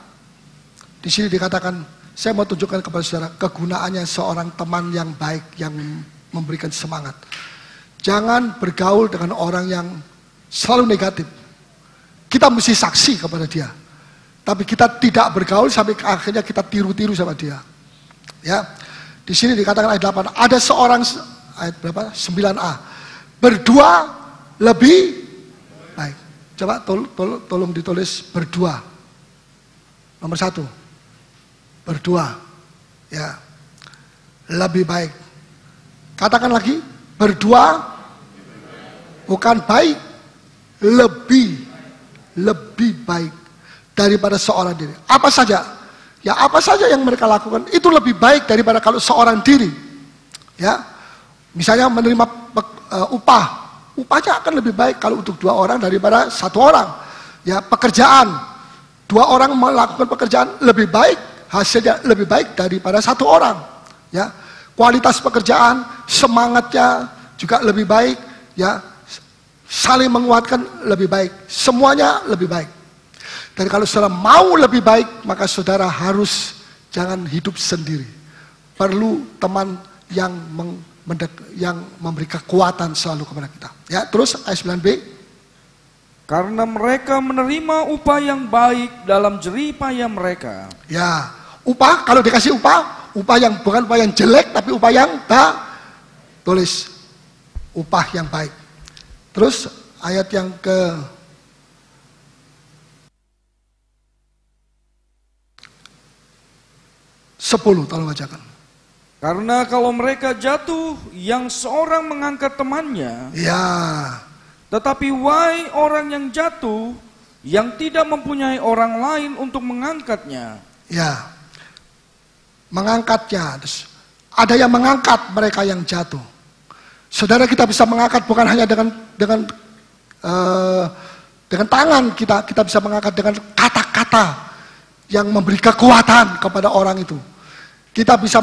Di sini dikatakan, saya mau tunjukkan kepada saudara kegunaannya seorang teman yang baik yang memberikan semangat. Jangan bergaul dengan orang yang selalu negatif. Kita mesti saksi kepada dia. Tapi kita tidak bergaul sampai akhirnya kita tiru-tiru sama dia. Ya. Di sini dikatakan ayat 8, ada seorang, ayat berapa? 9a. Berdua lebih baik. Coba tolong ditulis berdua. Nomor 1. Berdua. Ya. Lebih baik. Katakan lagi, berdua bukan baik, lebih baik daripada seorang diri. Apa saja? Ya apa saja yang mereka lakukan itu lebih baik daripada kalau seorang diri. Ya, misalnya menerima upah, upahnya akan lebih baik kalau untuk 2 orang daripada 1 orang. Ya, pekerjaan, 2 orang melakukan pekerjaan lebih baik, hasilnya lebih baik daripada 1 orang. Ya. Kualitas pekerjaan, semangatnya juga lebih baik, ya, saling menguatkan lebih baik, semuanya lebih baik. Dan kalau saudara mau lebih baik, maka saudara harus jangan hidup sendiri. Perlu teman yang memberi kekuatan selalu kepada kita. Ya, terus ayat 9b. Karena mereka menerima upah yang baik dalam jerih payah mereka. Ya, Upah, kalau dikasih upah yang bukan upah yang jelek, tapi upah yang tulis upah yang baik. Terus ayat yang ke 10, tolong bacakan. Karena kalau mereka jatuh, yang seorang mengangkat temannya, Ya, tetapi wahai orang yang jatuh, yang tidak mempunyai orang lain untuk mengangkatnya. ya, mengangkatnya. Terus, ada yang mengangkat mereka yang jatuh. Saudara, kita bisa mengangkat bukan hanya dengan tangan kita bisa mengangkat dengan kata-kata yang memberi kekuatan kepada orang itu. Kita bisa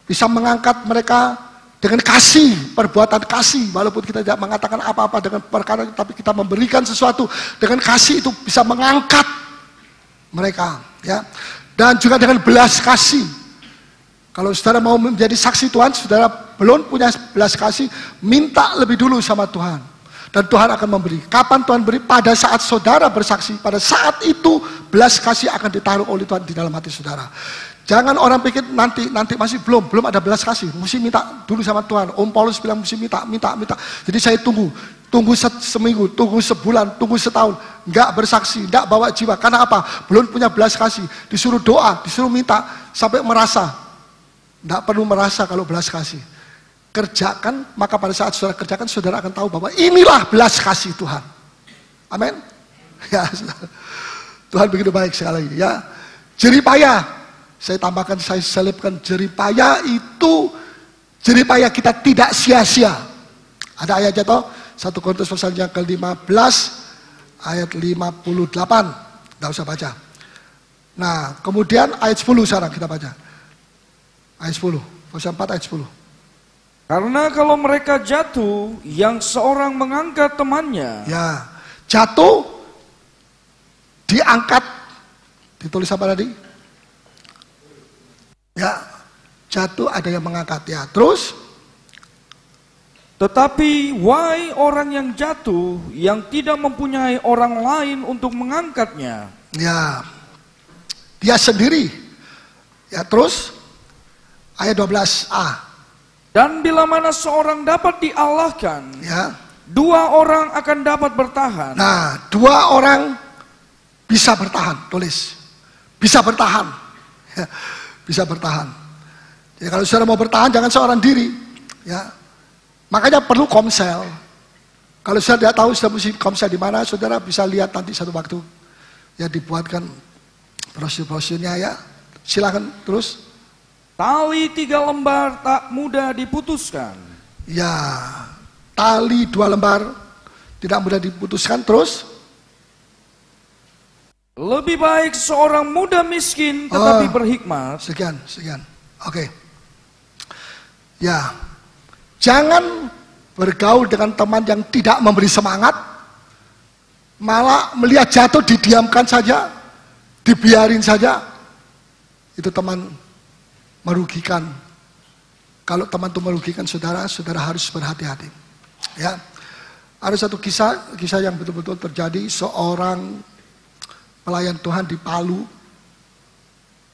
bisa mengangkat mereka dengan kasih, perbuatan kasih, walaupun kita tidak mengatakan apa-apa dengan perkara, tapi kita memberikan sesuatu dengan kasih, itu bisa mengangkat mereka, ya. Dan juga dengan belas kasih. Kalau saudara mau menjadi saksi Tuhan, saudara belum punya belas kasih, minta lebih dulu sama Tuhan. Dan Tuhan akan memberi. Kapan Tuhan beri? Pada saat saudara bersaksi. Pada saat itu belas kasih akan ditaruh oleh Tuhan di dalam hati saudara. Jangan orang pikir nanti masih belum ada belas kasih. Mesti minta dulu sama Tuhan. Om Paulus bilang mesti minta. Jadi saya tunggu seminggu, tunggu sebulan, tunggu setahun. Enggak bersaksi, enggak bawa jiwa. Karena apa? Belum punya belas kasih. Disuruh doa, disuruh minta sampai merasa. Enggak perlu merasa kalau belas kasih. Kerjakan, maka pada saat saudara kerjakan, saudara akan tahu bahwa inilah belas kasih Tuhan. Amin. Ya, Tuhan begitu baik sekali lagi. Ya, jeripaya. Saya tambahkan, saya selipkan jeripaya itu, jeripaya kita tidak sia-sia. Ada ayatnya toh, 1 Korintus pasal yang ke-15 ayat 58. Enggak usah baca. Nah, kemudian ayat 10 sekarang kita baca. Ayat 10, pasal 4 ayat 10. Karena kalau mereka jatuh, yang seorang mengangkat temannya. Ya, jatuh, diangkat, ditulis apa tadi? Ya, jatuh ada yang mengangkat, ya. Terus? Tetapi wahai orang yang jatuh, yang tidak mempunyai orang lain untuk mengangkatnya. Ya, dia sendiri. Ya, terus? Ayat 12a. Dan bila mana seorang dapat dialahkan, Ya. 2 orang akan dapat bertahan. Nah, 2 orang bisa bertahan, tulis. Bisa bertahan. Ya, bisa bertahan. Jadi kalau saudara mau bertahan, jangan seorang diri. Ya. Makanya perlu komsel. Kalau saudara tidak tahu sudah mesti komsel di mana, saudara bisa lihat nanti satu waktu. Ya, dibuatkan brosur-brosurnya, ya. Silakan terus. Tali 3 lembar tak mudah diputuskan. Ya, tali 2 lembar tidak mudah diputuskan. Terus? Lebih baik seorang muda miskin tetapi berhikmat. Sekian. Oke. Ya, jangan bergaul dengan teman yang tidak memberi semangat, malah melihat jatuh didiamkan saja, dibiarin saja. Itu teman merugikan. Kalau teman itu merugikan saudara, saudara harus berhati-hati. Ya, ada satu kisah yang betul-betul terjadi. Seorang pelayan Tuhan di Palu,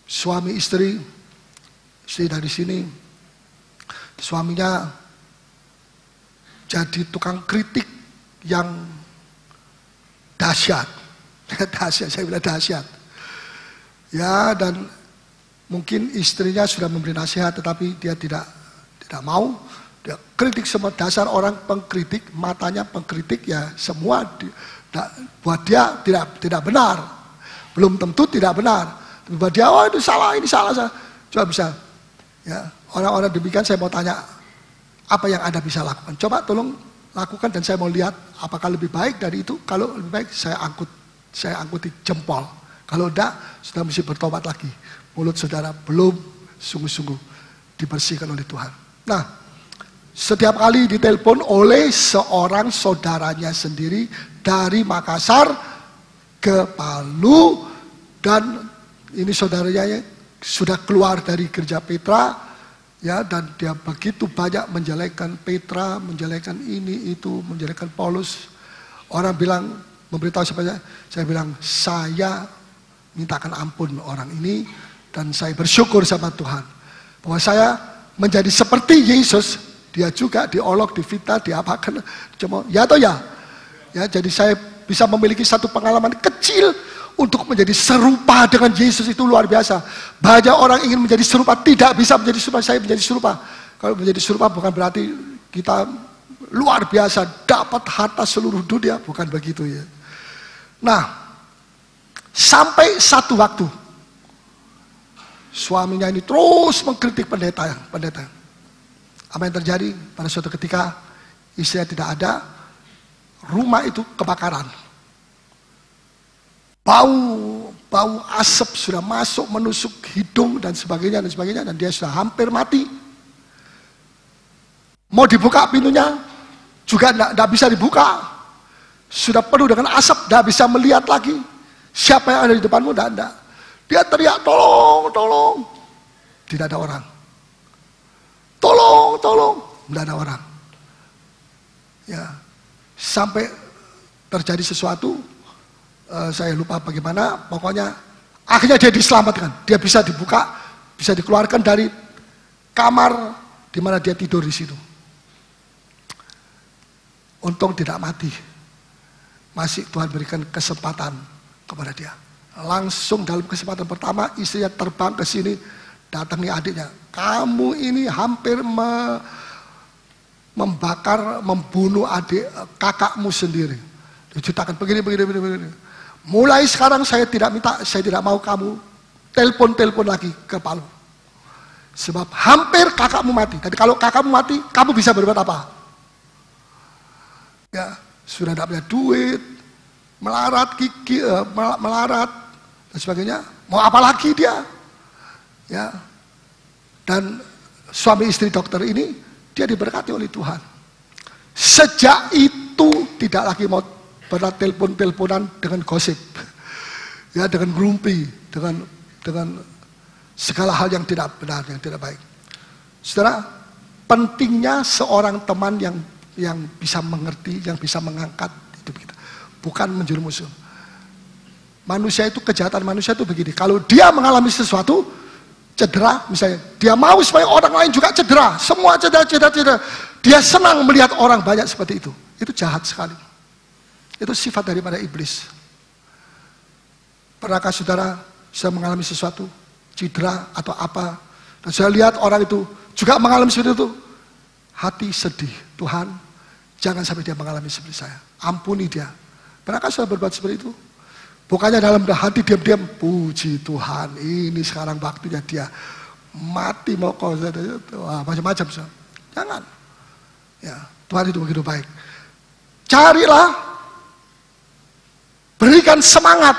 suami istri dari sini, suaminya jadi tukang kritik yang dahsyat. Dahsyat, saya bilang dahsyat. Ya, dan mungkin istrinya sudah memberi nasihat, tetapi dia tidak mau. Dia kritik semua. Dasar orang pengkritik, matanya pengkritik, ya semua buat dia tidak benar. Belum tentu tidak benar. Tapi buat dia, oh itu salah, ini salah. Coba bisa. Ya, orang-orang demikian saya mau tanya, apa yang Anda bisa lakukan? Coba tolong lakukan, dan saya mau lihat apakah lebih baik dari itu. Kalau lebih baik, saya angkuti jempol. Kalau enggak, sudah mesti bertobat lagi. Mulut saudara belum sungguh-sungguh dibersihkan oleh Tuhan. Nah, setiap kali ditelepon oleh seorang saudaranya sendiri dari Makassar ke Palu, dan ini saudaranya sudah keluar dari gereja Petra, ya, dan dia begitu banyak menjelekkan Petra, menjelekkan ini itu, menjelekkan Paulus. Orang bilang, memberitahu saya bilang, saya mintakan ampun orang ini, dan saya bersyukur sama Tuhan bahwa saya menjadi seperti Yesus. Dia juga diolok, difitnah, diapakan, cuma ya atau ya. Ya, jadi saya bisa memiliki satu pengalaman kecil untuk menjadi serupa dengan Yesus, itu luar biasa. Banyak orang ingin menjadi serupa, tidak bisa menjadi serupa. Saya menjadi serupa. Kalau menjadi serupa bukan berarti kita luar biasa dapat harta seluruh dunia, bukan begitu ya. Nah, sampai satu waktu suaminya ini terus mengkritik pendeta. Apa yang terjadi? Pada suatu ketika istrinya tidak ada, rumah itu kebakaran. Bau asap sudah masuk menusuk hidung dan sebagainya, dan dia sudah hampir mati. Mau dibuka pintunya juga tidak bisa dibuka. Sudah penuh dengan asap, tidak bisa melihat lagi siapa yang ada di depanmu. Tidak. Dia teriak, tolong, tolong. Tidak ada orang. Tolong, tolong. Tidak ada orang. Ya, sampai terjadi sesuatu, saya lupa bagaimana, pokoknya akhirnya dia diselamatkan. Dia bisa dibuka, bisa dikeluarkan dari kamar di mana dia tidur di situ. Untung tidak mati. Masih Tuhan berikan kesempatan kepada dia. Langsung dalam kesempatan pertama, istrinya terbang ke sini, datangi adiknya. Kamu ini hampir membakar, membunuh adik kakakmu sendiri. Diceritakan begini. Mulai sekarang saya tidak mau kamu telepon lagi ke Palu. Sebab hampir kakakmu mati. Jadi kalau kakakmu mati, kamu bisa berbuat apa? Ya, sudah tidak punya duit, melarat dan sebagainya. Mau apa lagi dia? Ya. Dan suami istri dokter ini, dia diberkati oleh Tuhan. Sejak itu tidak lagi mau pernah teleponan dengan gosip, ya, dengan ngerumpi, dengan segala hal yang tidak benar, yang tidak baik. Saudara, pentingnya seorang teman yang bisa mengerti, yang bisa mengangkat hidup kita, bukan menjerumuskan. Manusia itu, kejahatan manusia itu begini, kalau dia mengalami sesuatu cedera, misalnya dia mau supaya orang lain juga cedera, semua cedera, dia senang melihat orang banyak seperti itu jahat sekali. Itu sifat daripada iblis. Pernahkah saudara sudah mengalami sesuatu cedera atau apa, dan saya lihat orang itu juga mengalami seperti itu, hati sedih. Tuhan, jangan sampai dia mengalami seperti saya, ampuni dia. Pernahkah saudara berbuat seperti itu? Bukannya dalam hati diam-diam, puji Tuhan, ini sekarang waktunya dia mati, mau kau macam-macam. Jangan. Ya, Tuhan itu begitu baik. Carilah, berikan semangat.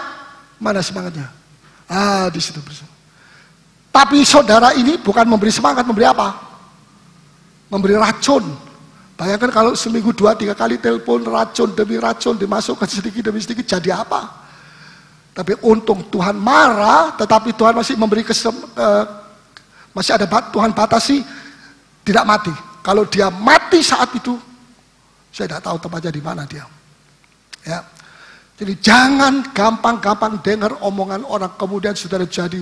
Mana semangatnya? Di situ bersama. Tapi saudara ini bukan memberi semangat, memberi apa? Memberi racun. Bayangkan kalau seminggu 2-3 kali telepon, racun demi racun dimasukkan sedikit demi sedikit, jadi apa? Tapi untung Tuhan marah, tetapi Tuhan masih memberi masih ada Tuhan batasi, tidak mati. Kalau dia mati saat itu, saya tidak tahu tempatnya di mana dia. Ya. Jadi jangan gampang-gampang dengar omongan orang kemudian saudara jadi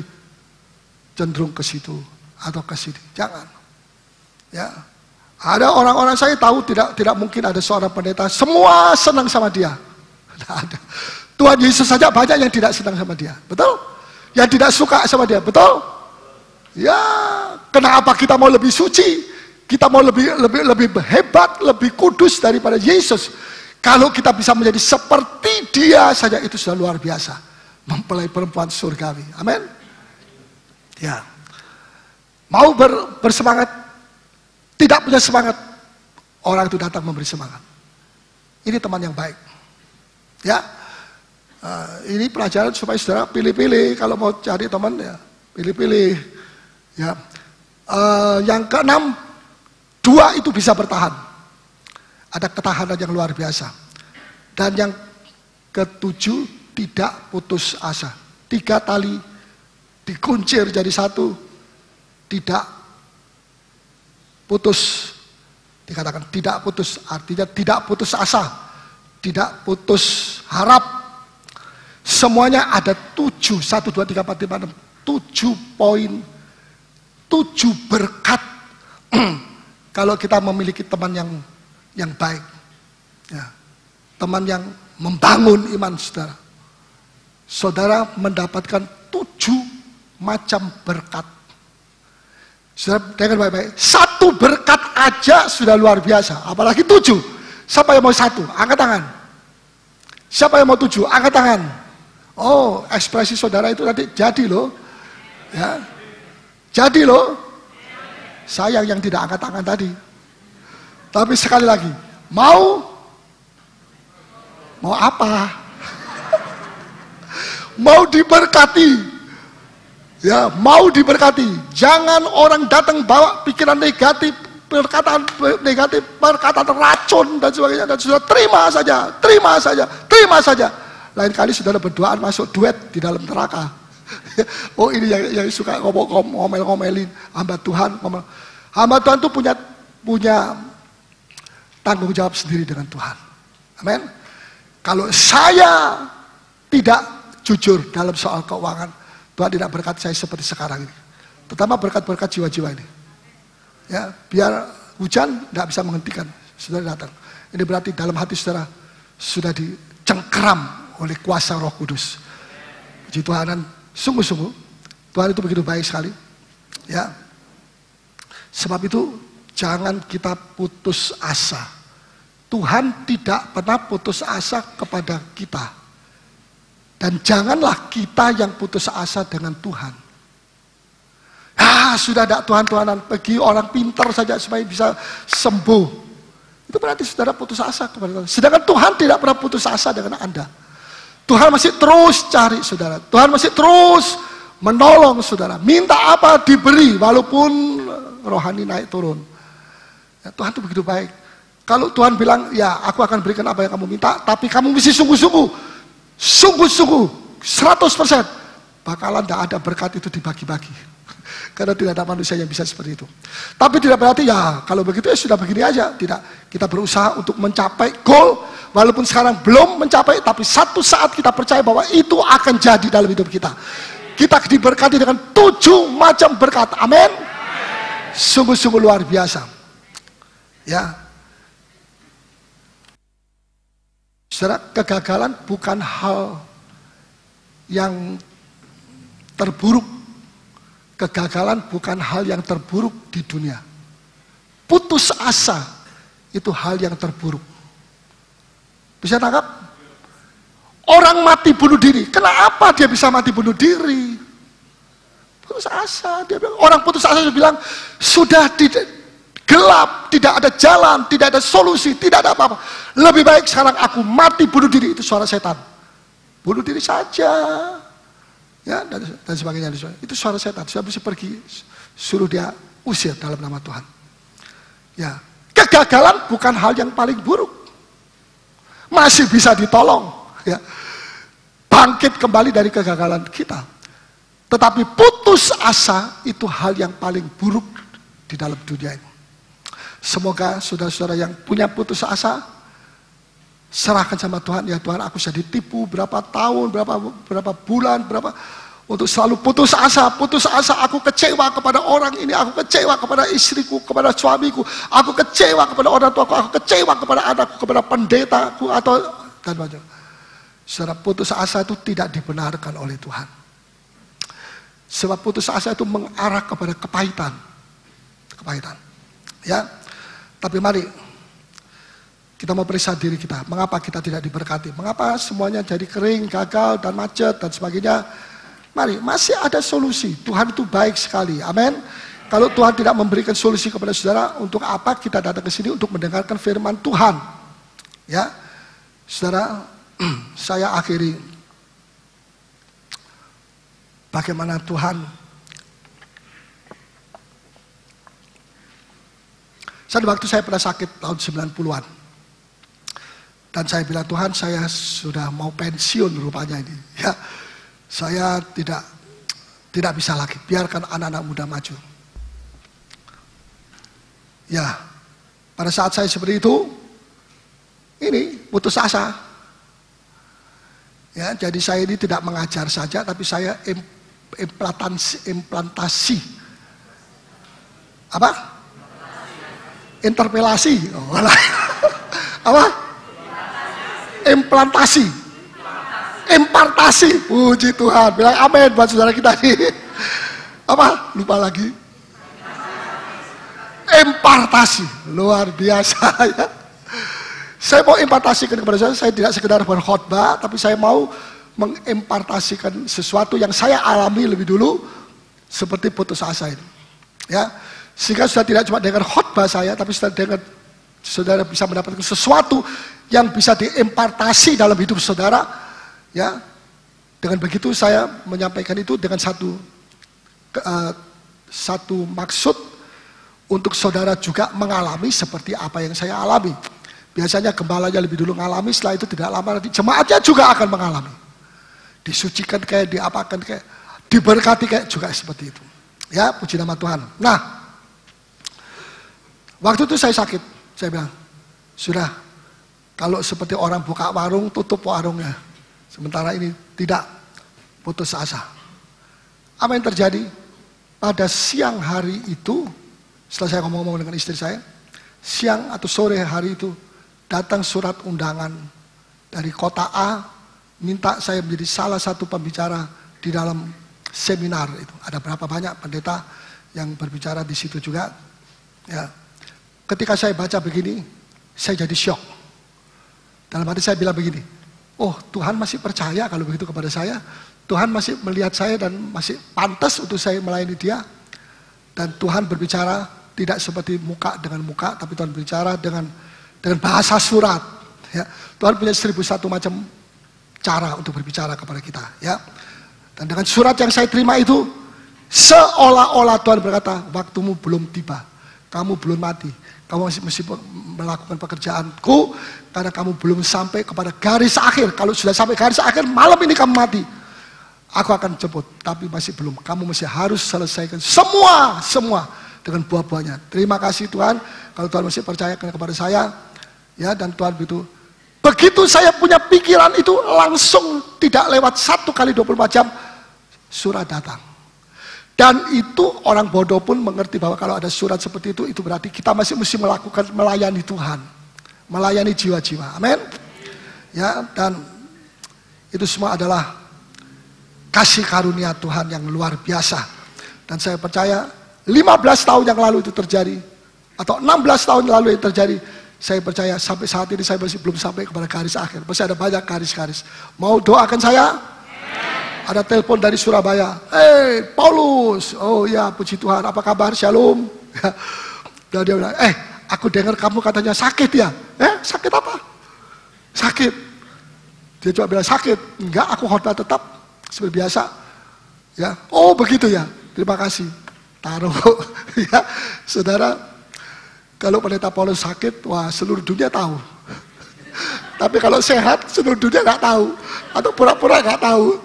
cenderung ke situ atau ke sini. Jangan. Ya. Ada orang-orang, saya tahu tidak mungkin ada seorang pendeta semua senang sama dia. Tidak ada. Tuhan Yesus saja banyak yang tidak senang sama dia, betul? Yang tidak suka sama dia, betul? Ya, kenapa kita mau lebih suci? Kita mau lebih hebat, lebih kudus daripada Yesus. Kalau kita bisa menjadi seperti dia saja, itu sudah luar biasa. Mempelai perempuan surgawi. Amin. Ya. Mau bersemangat, tidak punya semangat, orang itu datang memberi semangat. Ini teman yang baik. Ya. Ini pelajaran supaya saudara pilih-pilih kalau mau cari teman, ya pilih-pilih. Ya. Yang keenam, 2 itu bisa bertahan. Ada ketahanan yang luar biasa. Dan yang ke-7, tidak putus asa. 3 tali dikuncir jadi 1, tidak putus. Dikatakan tidak putus, artinya tidak putus asa, tidak putus harap. semuanya ada 7, 1, 2, 3, 4, 5, 6, 7 poin, 7 berkat kalau kita memiliki teman yang baik, ya, teman yang membangun iman saudara. Saudara mendapatkan 7 macam berkat. Saudara dengar baik-baik, 1 berkat aja sudah luar biasa, apalagi 7. Siapa yang mau 1? Angkat tangan. Siapa yang mau 7? Angkat tangan. Oh, ekspresi saudara itu nanti jadi loh, ya, jadi loh. Sayang yang tidak angkat tangan tadi. Tapi sekali lagi, mau apa? Mau diberkati. Ya, mau diberkati. Jangan orang datang bawa pikiran negatif, perkataan negatif, perkataan racun dan sebagainya, dan sudah terima saja, terima saja, terima saja. Lain kali saudara berdoa masuk duet di dalam neraka. Oh, ini yang suka ngomel-ngomelin hamba Tuhan. Hamba Tuhan itu punya tanggung jawab sendiri dengan Tuhan. Amin. Kalau saya tidak jujur dalam soal keuangan, Tuhan tidak berkati saya seperti sekarang ini. Terutama berkat-berkat jiwa-jiwa ini. Ya, biar hujan tidak bisa menghentikan saudara datang. Ini berarti dalam hati saudara sudah dicengkeram oleh kuasa Roh Kudus. Puji Tuhan, sungguh-sungguh Tuhan itu begitu baik sekali. Ya. Sebab itu jangan kita putus asa. Tuhan tidak pernah putus asa kepada kita. Dan janganlah kita yang putus asa dengan Tuhan. Sudah ada Tuhan-Tuhanan, pergi orang pintar saja supaya bisa sembuh. Itu berarti saudara putus asa kepada Tuhan. Sedangkan Tuhan tidak pernah putus asa dengan Anda. Tuhan masih terus cari saudara. Tuhan masih terus menolong saudara. Minta apa diberi, walaupun rohani naik turun. Ya, Tuhan itu begitu baik. Kalau Tuhan bilang, ya aku akan berikan apa yang kamu minta, tapi kamu mesti sungguh-sungguh. Sungguh-sungguh 100% bakalan tidak ada berkat itu dibagi-bagi. Karena tidak ada manusia yang bisa seperti itu. Tapi tidak berarti ya kalau begitu ya sudah begini aja. Tidak, kita berusaha untuk mencapai goal. Walaupun sekarang belum mencapai, tapi satu saat kita percaya bahwa itu akan jadi dalam hidup kita. Kita diberkati dengan 7 macam berkat. Amin. Sungguh-sungguh luar biasa. Ya. Saudara, kegagalan bukan hal yang terburuk. Kegagalan bukan hal yang terburuk di dunia. Putus asa itu hal yang terburuk. Bisa tangkap? Orang mati bunuh diri. Kenapa dia bisa mati bunuh diri? Putus asa. Dia bilang, orang putus asa dia bilang sudah gelap, tidak ada jalan, tidak ada solusi, tidak ada apa-apa. Lebih baik sekarang aku mati bunuh diri. Itu suara setan. Bunuh diri saja. Ya, dan sebagainya. Itu suara setan. Saya bisa pergi, suruh dia usir dalam nama Tuhan. Ya, kegagalan bukan hal yang paling buruk. Masih bisa ditolong. Ya. Bangkit kembali dari kegagalan kita. Tetapi putus asa itu hal yang paling buruk di dalam dunia ini. Semoga saudara-saudara yang punya putus asa, serahkan sama Tuhan. Ya Tuhan, aku sudah ditipu berapa tahun, berapa bulan, untuk selalu putus asa, aku kecewa kepada orang ini, aku kecewa kepada istriku, kepada suamiku, aku kecewa kepada orang tuaku, aku kecewa kepada anakku, kepada pendetaku, atau dan macam. Saudara, putus asa itu tidak dibenarkan oleh Tuhan. Sebab putus asa itu mengarah kepada kepahitan. Ya. Tapi mari kita mau periksa diri kita. Mengapa kita tidak diberkati? Mengapa semuanya jadi kering, gagal, dan macet, dan sebagainya? Mari, masih ada solusi. Tuhan itu baik sekali. Amin. Kalau Tuhan tidak memberikan solusi kepada saudara, untuk apa kita datang ke sini untuk mendengarkan firman Tuhan? Ya, saudara, saya akhiri. Bagaimana Tuhan waktu saya pernah sakit tahun 90-an. Dan saya bilang, Tuhan, saya sudah mau pensiun rupanya ini. Ya, saya tidak bisa lagi. Biarkan anak-anak muda maju. Ya, pada saat saya seperti itu, ini putus asa. Ya, jadi saya ini tidak mengajar saja, tapi saya implantasi. Apa? Interpelasi. Oh, apa? Implantasi. Impartasi. Puji Tuhan. Bilang amin buat saudara kita ini. Apa? Lupa lagi. Impartasi. Luar biasa ya. Saya mau impartasikan kepada saya tidak sekedar berkhotbah, tapi saya mau mengimpartasikan sesuatu yang saya alami lebih dulu, seperti putus asa ini. Ya, sehingga sudah tidak cuma dengar khotbah saya, tapi saudara bisa mendapatkan sesuatu yang bisa diimpartasi dalam hidup saudara. Ya, dengan begitu saya menyampaikan itu dengan satu maksud untuk saudara juga mengalami seperti apa yang saya alami. Biasanya gembalanya lebih dulu mengalami, setelah itu tidak lama nanti jemaatnya juga akan mengalami. Disucikan kayak diapakan kayak diberkati kayak juga seperti itu. Ya, puji nama Tuhan. Nah, waktu itu saya sakit. Saya bilang, sudah, kalau seperti orang buka warung, tutup warungnya. Sementara ini tidak, putus asa. Apa yang terjadi? Pada siang hari itu, setelah saya ngomong-ngomong dengan istri saya, siang atau sore hari itu, datang surat undangan dari kota A, minta saya menjadi salah satu pembicara di dalam seminar itu. Ada berapa banyak pendeta yang berbicara di situ juga. Ya. Ketika saya baca begini, saya jadi syok. Dalam hati saya bilang begini, oh Tuhan masih percaya kalau begitu kepada saya. Tuhan masih melihat saya dan masih pantas untuk saya melayani dia. Dan Tuhan berbicara tidak seperti muka dengan muka, tapi Tuhan berbicara dengan bahasa surat. Ya. Tuhan punya 1001 macam cara untuk berbicara kepada kita. Ya. Dan dengan surat yang saya terima itu, seolah-olah Tuhan berkata, waktumu belum tiba, kamu belum mati, kamu masih mesti melakukan pekerjaanku, karena kamu belum sampai kepada garis akhir. Kalau sudah sampai garis akhir, malam ini kamu mati, aku akan jemput, tapi masih belum. Kamu masih harus selesaikan semua dengan buah-buahnya. Terima kasih Tuhan, kalau Tuhan masih percayakan kepada saya. Ya, dan Tuhan begitu saya punya pikiran itu, langsung tidak lewat 1 kali 24 jam surat datang. Dan itu orang bodoh pun mengerti bahwa kalau ada surat seperti itu berarti kita masih mesti melayani Tuhan, melayani jiwa-jiwa. Amin. Ya, dan itu semua adalah kasih karunia Tuhan yang luar biasa. Dan saya percaya 15 tahun yang lalu itu terjadi, atau 16 tahun yang lalu itu terjadi. Saya percaya sampai saat ini saya masih belum sampai kepada garis akhir. Masih ada banyak garis-garis. Mau doakan saya? Ada telepon dari Surabaya. Paulus. Oh ya, puji Tuhan. Apa kabar? Shalom. Dan dia bilang, aku dengar kamu katanya sakit ya. Sakit apa? Sakit. Dia coba bilang sakit. Enggak, aku khotbah tetap seperti biasa. Ya. Oh begitu ya. Terima kasih. Taruh. Ya, saudara. Kalau pendeta Paulus sakit, wah seluruh dunia tahu. Tapi kalau sehat, seluruh dunia nggak tahu. Atau pura-pura nggak tahu.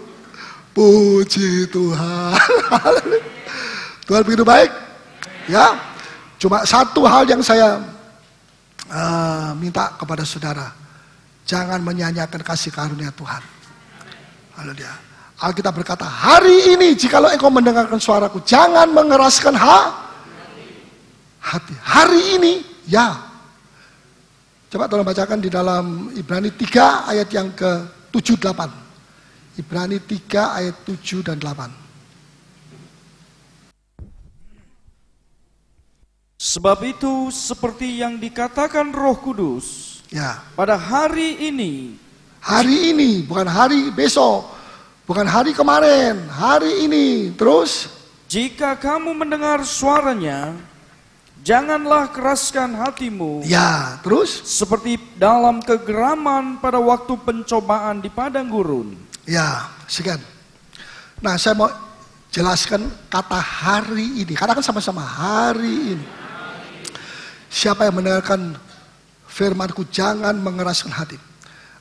Puji Tuhan. Tuhan begitu baik. Ya, cuma satu hal yang saya minta kepada saudara. Jangan menyanyiakan kasih karunia Tuhan. Haleluya. Alkitab berkata, hari ini jikalau engkau mendengarkan suaraku, jangan mengeraskan hati. Hari ini, ya. Coba tolong bacakan di dalam Ibrani 3 ayat yang ke-7 8. Ibrani 3 ayat 7 dan 8. Sebab itu seperti yang dikatakan Roh Kudus, ya. Pada hari ini, bukan hari besok, bukan hari kemarin, hari ini. Terus, jika kamu mendengar suaranya, janganlah keraskan hatimu. Ya, terus? Seperti dalam kegeraman pada waktu pencobaan di padang gurun. Ya, sekian. Nah, saya mau jelaskan kata hari ini. Karena kan sama-sama hari ini. Siapa yang mendengarkan firmanku, jangan mengeraskan hati.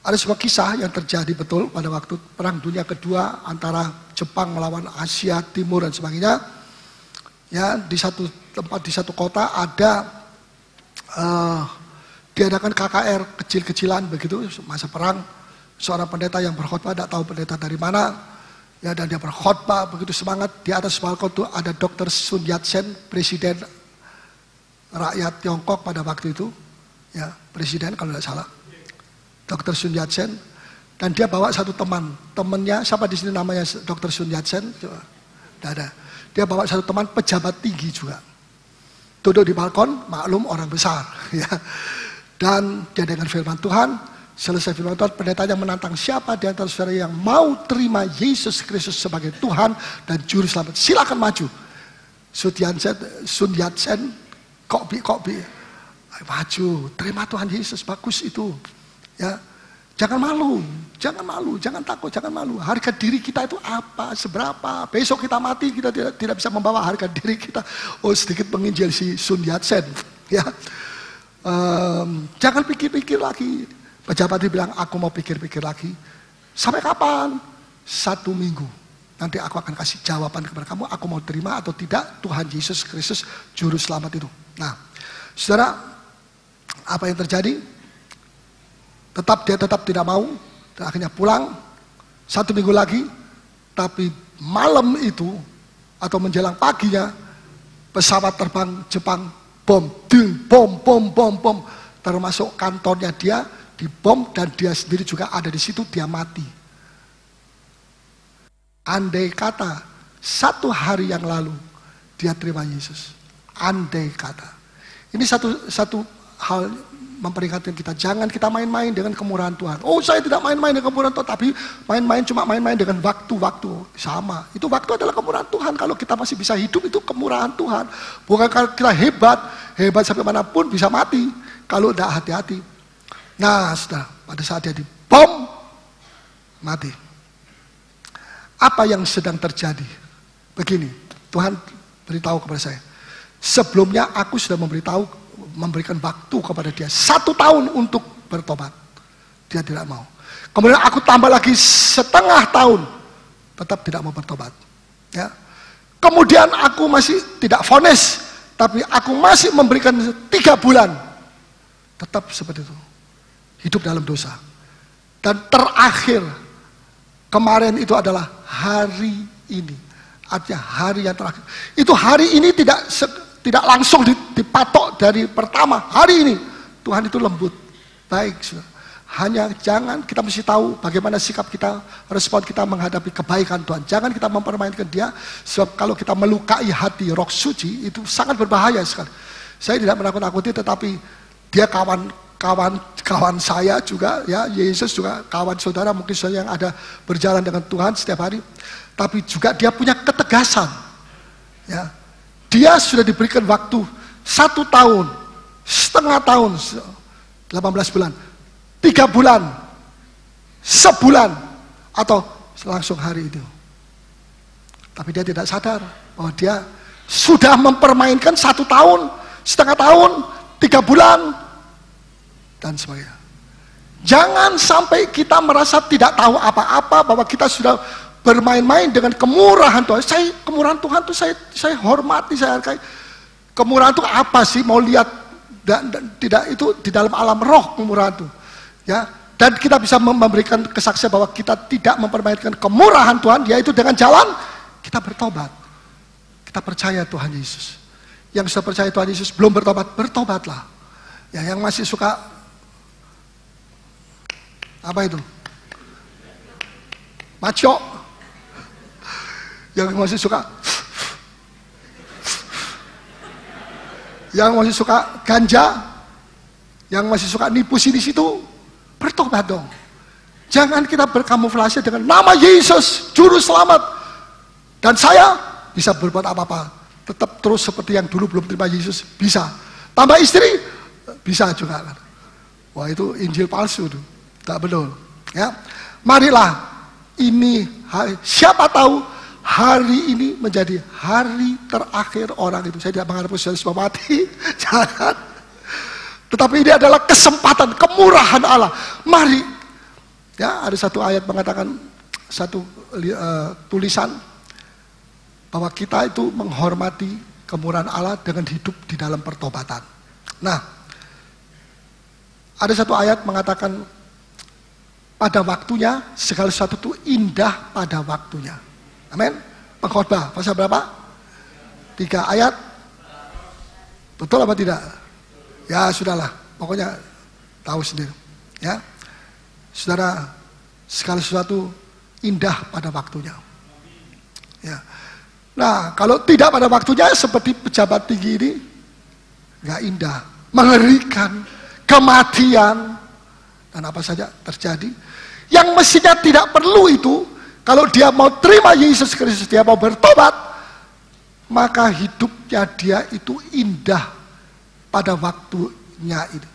Ada sebuah kisah yang terjadi betul pada waktu Perang Dunia Kedua antara Jepang melawan Asia Timur dan sebagainya. Ya, di satu tempat, di satu kota ada diadakan KKR kecil-kecilan begitu, masa perang. seorang pendeta yang berkhotbah, tidak tahu pendeta dari mana, ya, dan dia berkhotbah begitu semangat. Di atas balkon itu ada Dr. Sun Yat-sen, presiden rakyat Tiongkok pada waktu itu, ya, presiden kalau tidak salah, Dr. Sun Yat-sen. Dan dia bawa satu temannya, siapa di sini namanya Dr. Sun Yat-sen? Tidak ada. Dia bawa satu teman pejabat tinggi juga. Duduk di balkon, maklum orang besar, ya. Dan dia dengan firman Tuhan, selesai firman Tuhan, pendetanya menantang, siapa di antara saudara yang mau terima Yesus Kristus sebagai Tuhan dan Juru Selamat, silakan maju. Sun Yat-sen, kok bi, maju, terima Tuhan Yesus, bagus itu, ya. Jangan malu, jangan takut, jangan malu. Harga diri kita itu apa, seberapa? Besok kita mati, kita tidak bisa membawa harga diri kita. Oh, sedikit menginjil si Sun Yat-sen, ya. Jangan pikir-pikir lagi. Pejabat bilang, aku mau pikir-pikir lagi. Sampai kapan? 1 minggu. Nanti aku akan kasih jawaban kepada kamu, aku mau terima atau tidak Tuhan Yesus Kristus Juru Selamat itu. Nah, saudara, apa yang terjadi? Dia tetap tidak mau, dan akhirnya pulang 1 minggu lagi. Tapi malam itu atau menjelang paginya, pesawat terbang Jepang bom, bom, termasuk kantornya dia dibom, dan dia sendiri juga ada di situ, dia mati. Andai kata 1 hari yang lalu dia terima Yesus, andai kata. Ini satu hal memperingatkan kita, jangan kita main-main dengan kemurahan Tuhan. Oh, saya tidak main-main dengan kemurahan Tuhan, tapi cuma main-main dengan waktu-waktu. Sama, itu waktu adalah kemurahan Tuhan. Kalau kita masih bisa hidup, itu kemurahan Tuhan. Bukan kalau kita hebat sampai manapun bisa mati kalau tidak hati-hati. Nah, sudah, pada saat dia dibom, mati. Apa yang sedang terjadi? Begini, Tuhan beritahu kepada saya. Sebelumnya aku sudah memberikan waktu kepada dia 1 tahun untuk bertobat. Dia tidak mau. Kemudian aku tambah lagi 1/2 tahun, tetap tidak mau bertobat. Ya. Kemudian aku masih tidak vonis, tapi aku masih memberikan 3 bulan, tetap seperti itu, hidup dalam dosa. Dan terakhir kemarin itu adalah hari ini, artinya hari yang terakhir. Itu hari ini tidak langsung dipatok dari pertama. Hari ini Tuhan itu lembut, baik. Hanya jangan, kita mesti tahu bagaimana sikap kita, respon kita menghadapi kebaikan Tuhan. Jangan kita mempermainkan dia, sebab kalau kita melukai hati Roh Suci itu sangat berbahaya sekali. Saya tidak menakut-nakuti, tetapi dia kawan saya juga, ya. Yesus juga kawan saudara, mungkin saudara yang ada berjalan dengan Tuhan setiap hari. Tapi juga dia punya ketegasan, ya. Dia sudah diberikan waktu 1 tahun, 1/2 tahun, 18 bulan, 3 bulan, sebulan, atau langsung hari itu. Tapi dia tidak sadar bahwa dia sudah mempermainkan 1 tahun, 1/2 tahun, 3 bulan, dan sebagainya. Jangan sampai kita merasa tidak tahu apa-apa, bahwa kita sudah bermain-main dengan kemurahan Tuhan. Kemurahan Tuhan itu saya hormati, saya hargai. Kemurahan itu apa sih? Mau lihat dan tidak, itu di dalam alam roh kemurahan itu, ya. Dan kita bisa memberikan kesaksian bahwa kita tidak mempermainkan kemurahan Tuhan, yaitu dengan jalan kita bertobat. Kita percaya Tuhan Yesus. Yang sudah percaya Tuhan Yesus belum bertobat, bertobatlah. Ya, yang masih suka apa itu? Maco. Yang masih suka, yang masih suka ganja, yang masih suka nipu sini situ, bertobat dong. Jangan kita berkamuflase dengan nama Yesus Juru Selamat, dan saya bisa berbuat apa-apa. Tetap terus seperti yang dulu belum terima Yesus, bisa. Tambah istri, bisa juga. Wah, itu Injil palsu tuh, tak betul. Ya, marilah ini, siapa tahu hari ini menjadi hari terakhir orang itu. Saya tidak mengharapkan saudara semua mati, jangan. Tetapi ini adalah kesempatan, kemurahan Allah. Mari, ya, ada satu ayat mengatakan, satu tulisan, bahwa kita itu menghormati kemurahan Allah dengan hidup di dalam pertobatan. Nah, ada satu ayat mengatakan, pada waktunya, segala sesuatu itu indah pada waktunya. Amin. Pengkhotbah pasal berapa? 3 ayat. Betul apa tidak? Ya sudahlah, pokoknya tahu sendiri. Ya, saudara, segala sesuatu indah pada waktunya. Ya. Nah, kalau tidak pada waktunya seperti pejabat tinggi ini, nggak indah, mengerikan, kematian, dan apa saja terjadi. Yang mestinya tidak perlu itu, kalau dia mau terima Yesus Kristus, dia mau bertobat, maka hidupnya dia itu indah pada waktunya itu.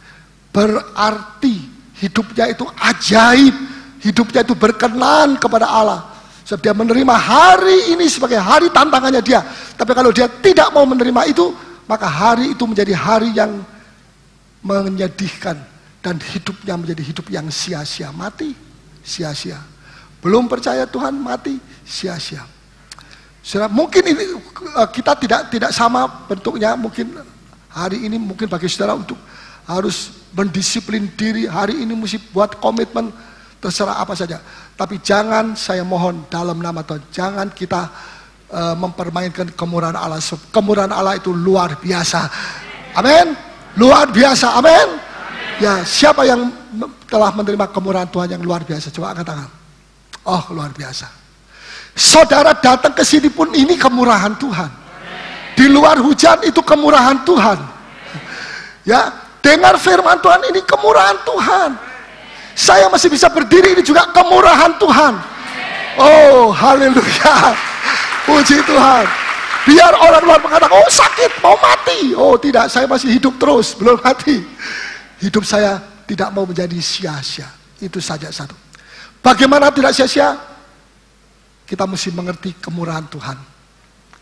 Berarti hidupnya itu ajaib, hidupnya itu berkenan kepada Allah. Sebab dia menerima hari ini sebagai hari tantangannya dia. Tapi kalau dia tidak mau menerima itu, maka hari itu menjadi hari yang menyedihkan. Dan hidupnya menjadi hidup yang sia-sia, mati sia-sia. Belum percaya Tuhan, mati sia-sia. Saudara, mungkin ini kita tidak sama bentuknya. Mungkin hari ini mungkin bagi saudara untuk harus mendisiplin diri. Hari ini mesti buat komitmen, terserah apa saja. Tapi jangan, saya mohon dalam nama Tuhan, jangan kita mempermainkan kemurahan Allah. Kemurahan Allah itu luar biasa. Amin. Luar biasa. Amin. Ya, siapa yang telah menerima kemurahan Tuhan yang luar biasa? Coba angkat tangan. Oh, luar biasa. Saudara datang ke sini pun ini kemurahan Tuhan. Di luar hujan itu kemurahan Tuhan. Ya, dengar firman Tuhan ini kemurahan Tuhan. Saya masih bisa berdiri ini juga kemurahan Tuhan. Oh, haleluya. Puji Tuhan. Biar orang luar mengatakan, oh sakit, mau mati. Oh tidak, saya masih hidup terus, belum mati. Hidup saya tidak mau menjadi sia-sia. Itu saja satu. Bagaimana tidak sia-sia? Kita mesti mengerti kemurahan Tuhan.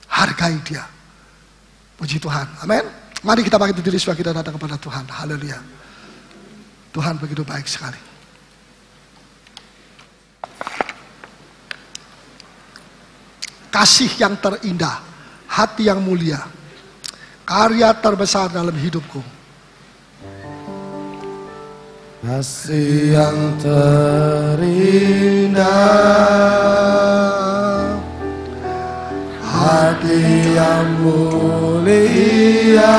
Hargai dia. Puji Tuhan. Amin. Mari kita bangkit berdiri supaya kita datang kepada Tuhan. Haleluya. Tuhan begitu baik sekali. Kasih yang terindah, hati yang mulia, karya terbesar dalam hidupku. Kasih yang terindah, hati yang mulia,